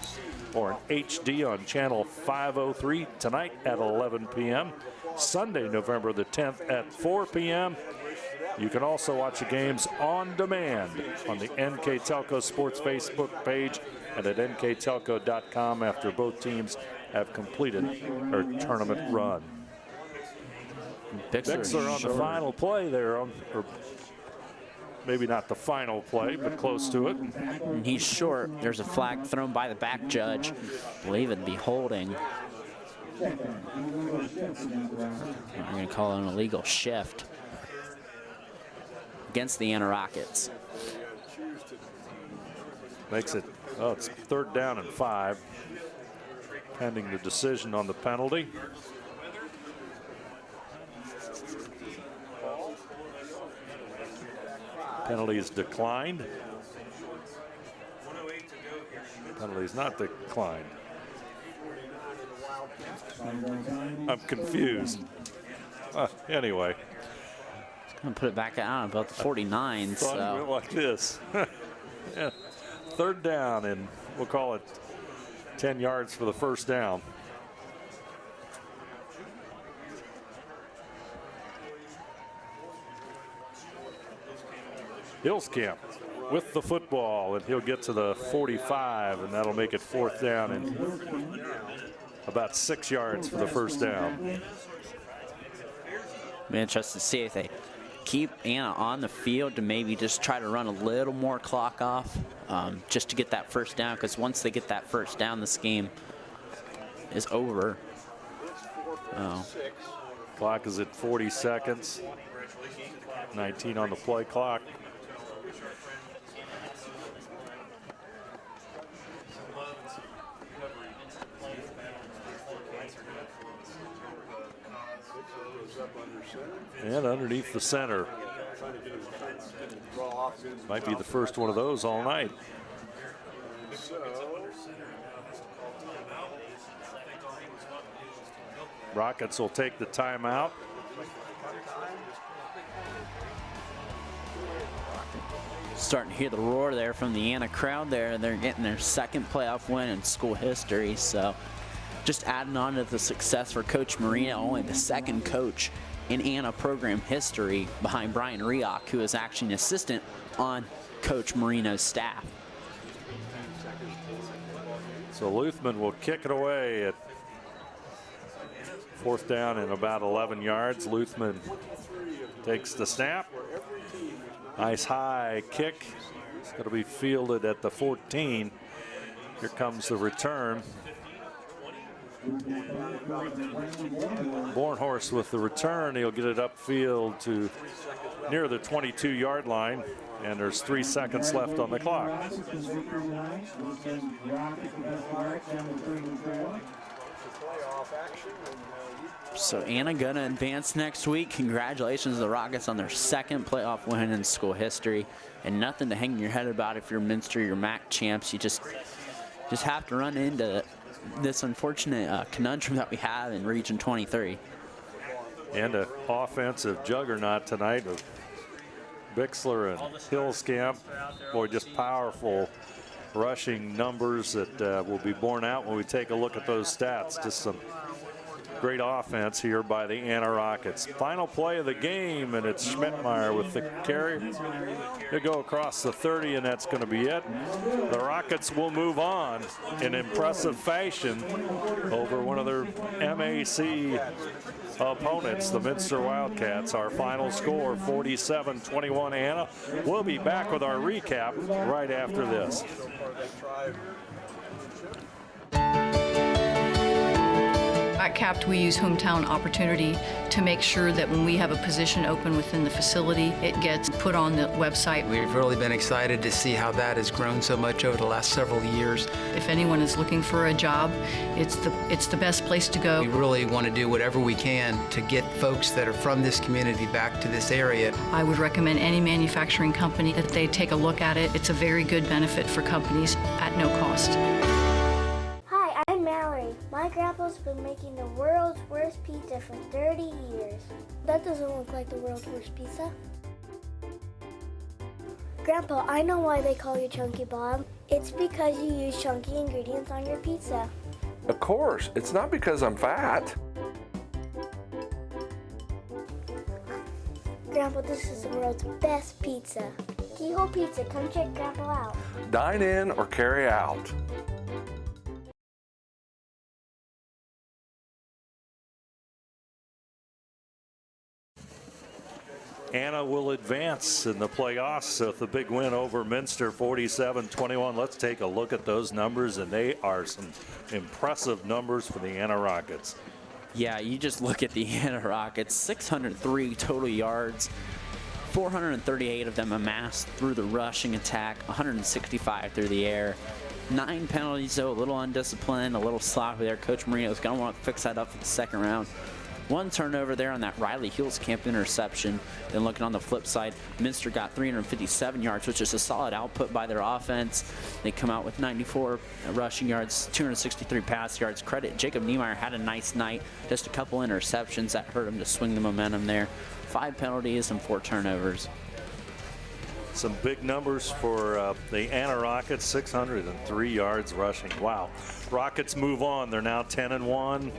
or in HD on Channel 503 tonight at 11 p.m. Sunday, November the 10th at 4 p.m. You can also watch the games on demand on the NKTelco Sports Facebook page and at nktelco.com after both teams have completed their tournament run. Bixler on the final play there, or maybe not the final play, but close to it. And he's short. There's a flag thrown by the back judge. I believe it'd be holding. We're going to call it an illegal shift against the Anna Rockets. Makes it, oh, it's 3rd down and 5, pending the decision on the penalty. Penalty is declined. Penalty is not declined. I'm confused. Anyway. Gonna put it back on about the 49. Thought so it went like this. Yeah. 3rd down, and we'll call it 10 yards for the first down. Hillscamp with the football, and he'll get to the 45, and that'll make it 4th down and about 6 yards for the first down. I'm interested to see if they keep Anna on the field to maybe just try to run a little more clock off just to get that first down, because once they get that first down, this game is over. Oh. Clock is at 40 seconds. 19 on the play clock. And underneath the center. Might be the first one of those all night. Rockets will take the timeout. Starting to hear the roar there from the Anna crowd there. They're getting their 2nd playoff win in school history. So just adding on to the success for Coach Marino, only the 2nd coach in Anna program history behind Brian Rioch, who is actually an assistant on Coach Marino's staff. So Luthman will kick it away at 4th down and about 11 yards. Luthman takes the snap. Nice high kick. It's going to be fielded at the 14. Here comes the return. Bornhorst with the return. He'll get it upfield to near the 22-yard line, and there's 3 seconds left on the clock. So Anna gonna advance next week. Congratulations to the Rockets on their 2nd playoff win in school history, and nothing to hang your head about if you're Minster, you're MAC champs. You just have to run into this unfortunate conundrum that we have in Region 23. And an offensive juggernaut tonight of Bixler and Hillscamp. Boy, just powerful rushing numbers that will be borne out when we take a look at those stats. Just some great offense here by the Anna Rockets. Final play of the game, and it's Schmidtmeyer with the carry. He'll go across the 30, and that's going to be it. The Rockets will move on in impressive fashion over one of their MAC opponents, the Minster Wildcats. Our final score, 47-21 Anna. We'll be back with our recap right after this. At CAPT, we use hometown opportunity to make sure that when we have a position open within the facility, it gets put on the website. We've really been excited to see how that has grown so much over the last several years. If anyone is looking for a job, it's the best place to go. We really want to do whatever we can to get folks that are from this community back to this area. I would recommend any manufacturing company that they take a look at it. It's a very good benefit for companies at no cost. Hi, I'm Mallory. My grandpa's been making the world's worst pizza for 30 years. That doesn't look like the world's worst pizza. Grandpa, I know why they call you Chunky Bob. It's because you use chunky ingredients on your pizza. Of course, it's not because I'm fat. Grandpa, this is the world's best pizza. Keyhole Pizza, come check Grandpa out. Dine in or carry out. Anna will advance in the playoffs with a big win over Minster, 47-21. Let's take a look at those numbers, and they are some impressive numbers for the Anna Rockets. Yeah, you just look at the Anna Rockets, 603 total yards, 438 of them amassed through the rushing attack, 165 through the air. 9 penalties, though, a little undisciplined, a little sloppy there. Coach Marino is going to want to fix that up for the second round. 1 turnover there on that Riley Hillscamp interception. Then looking on the flip side, Minster got 357 yards, which is a solid output by their offense. They come out with 94 rushing yards, 263 pass yards. Credit Jacob Niemeyer had a nice night. Just a couple interceptions that hurt him to swing the momentum there. 5 penalties and 4 turnovers. Some big numbers for the Anna Rockets, 603 yards rushing. Wow. Rockets move on. They're now 10-1.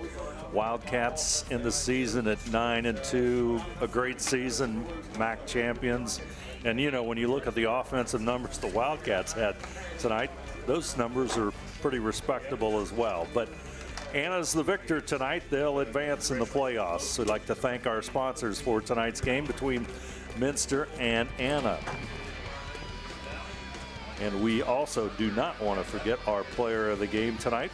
Wildcats in the season at 9-2. A great season, MAC champions. And, you know, when you look at the offensive numbers the Wildcats had tonight, those numbers are pretty respectable as well. But Anna's the victor tonight. They'll advance in the playoffs. We'd like to thank our sponsors for tonight's game between Minster and Anna. And we also do not want to forget our player of the game tonight,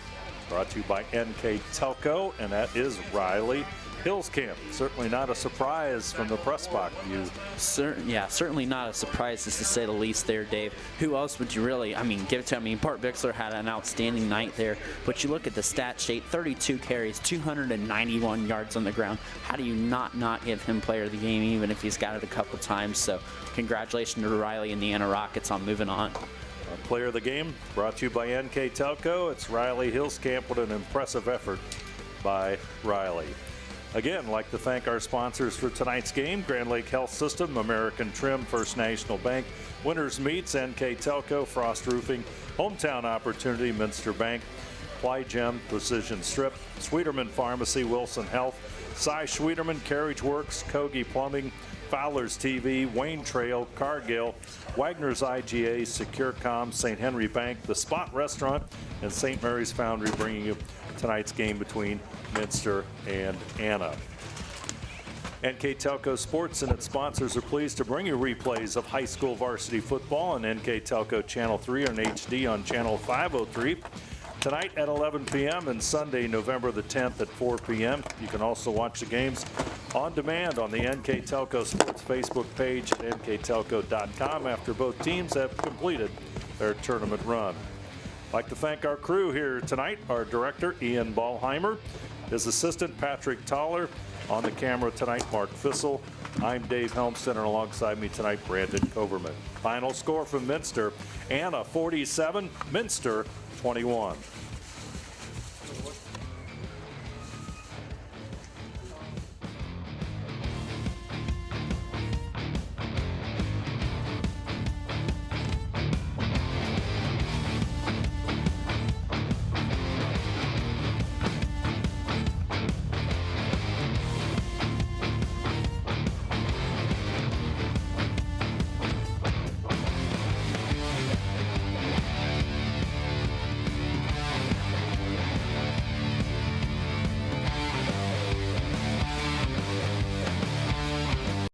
brought to you by NKTelco, and that is Riley Hillscamp. Certainly not a surprise from the press box view. Certainly not a surprise, to say the least there, Dave. Who else would you really, give it to? Bart Bixler had an outstanding night there, but you look at the stat sheet, 32 carries, 291 yards on the ground. How do you not give him player of the game, even if he's got it a couple times? So congratulations to Riley and the Anna Rockets on moving on. Our player of the game brought to you by NKTelco. It's Riley Hillscamp. What an impressive effort by Riley. Again, I'd like to thank our sponsors for tonight's game: Grand Lake Health System, American Trim, First National Bank, Winners Meats, NKTelco, Frost Roofing, Hometown Opportunity, Minster Bank, Plygem, Precision Strip, Sweeterman Pharmacy, Wilson Health, Cy Schwieterman, Carriage Works, Kogi Plumbing, Fowler's TV, Wayne Trail, Cargill, Wagner's IGA, SecureCom, St. Henry Bank, The Spot Restaurant, and St. Mary's Foundry, bringing you tonight's game between Minster and Anna. NKTelco Sports and its sponsors are pleased to bring you replays of high school varsity football on NKTelco Channel 3 and HD on Channel 503. Tonight at 11 p.m. and Sunday, November the 10th at 4 p.m. You can also watch the games on demand on the NKTelco Sports Facebook page at nktelco.com after both teams have completed their tournament run. I'd like to thank our crew here tonight, our director, Ian Ballheimer, his assistant, Patrick Toller, on the camera tonight, Mark Fissel. I'm Dave Helmstead, and alongside me tonight, Brandon Coverman. Final score from Minster, Anna 47, Minster 21.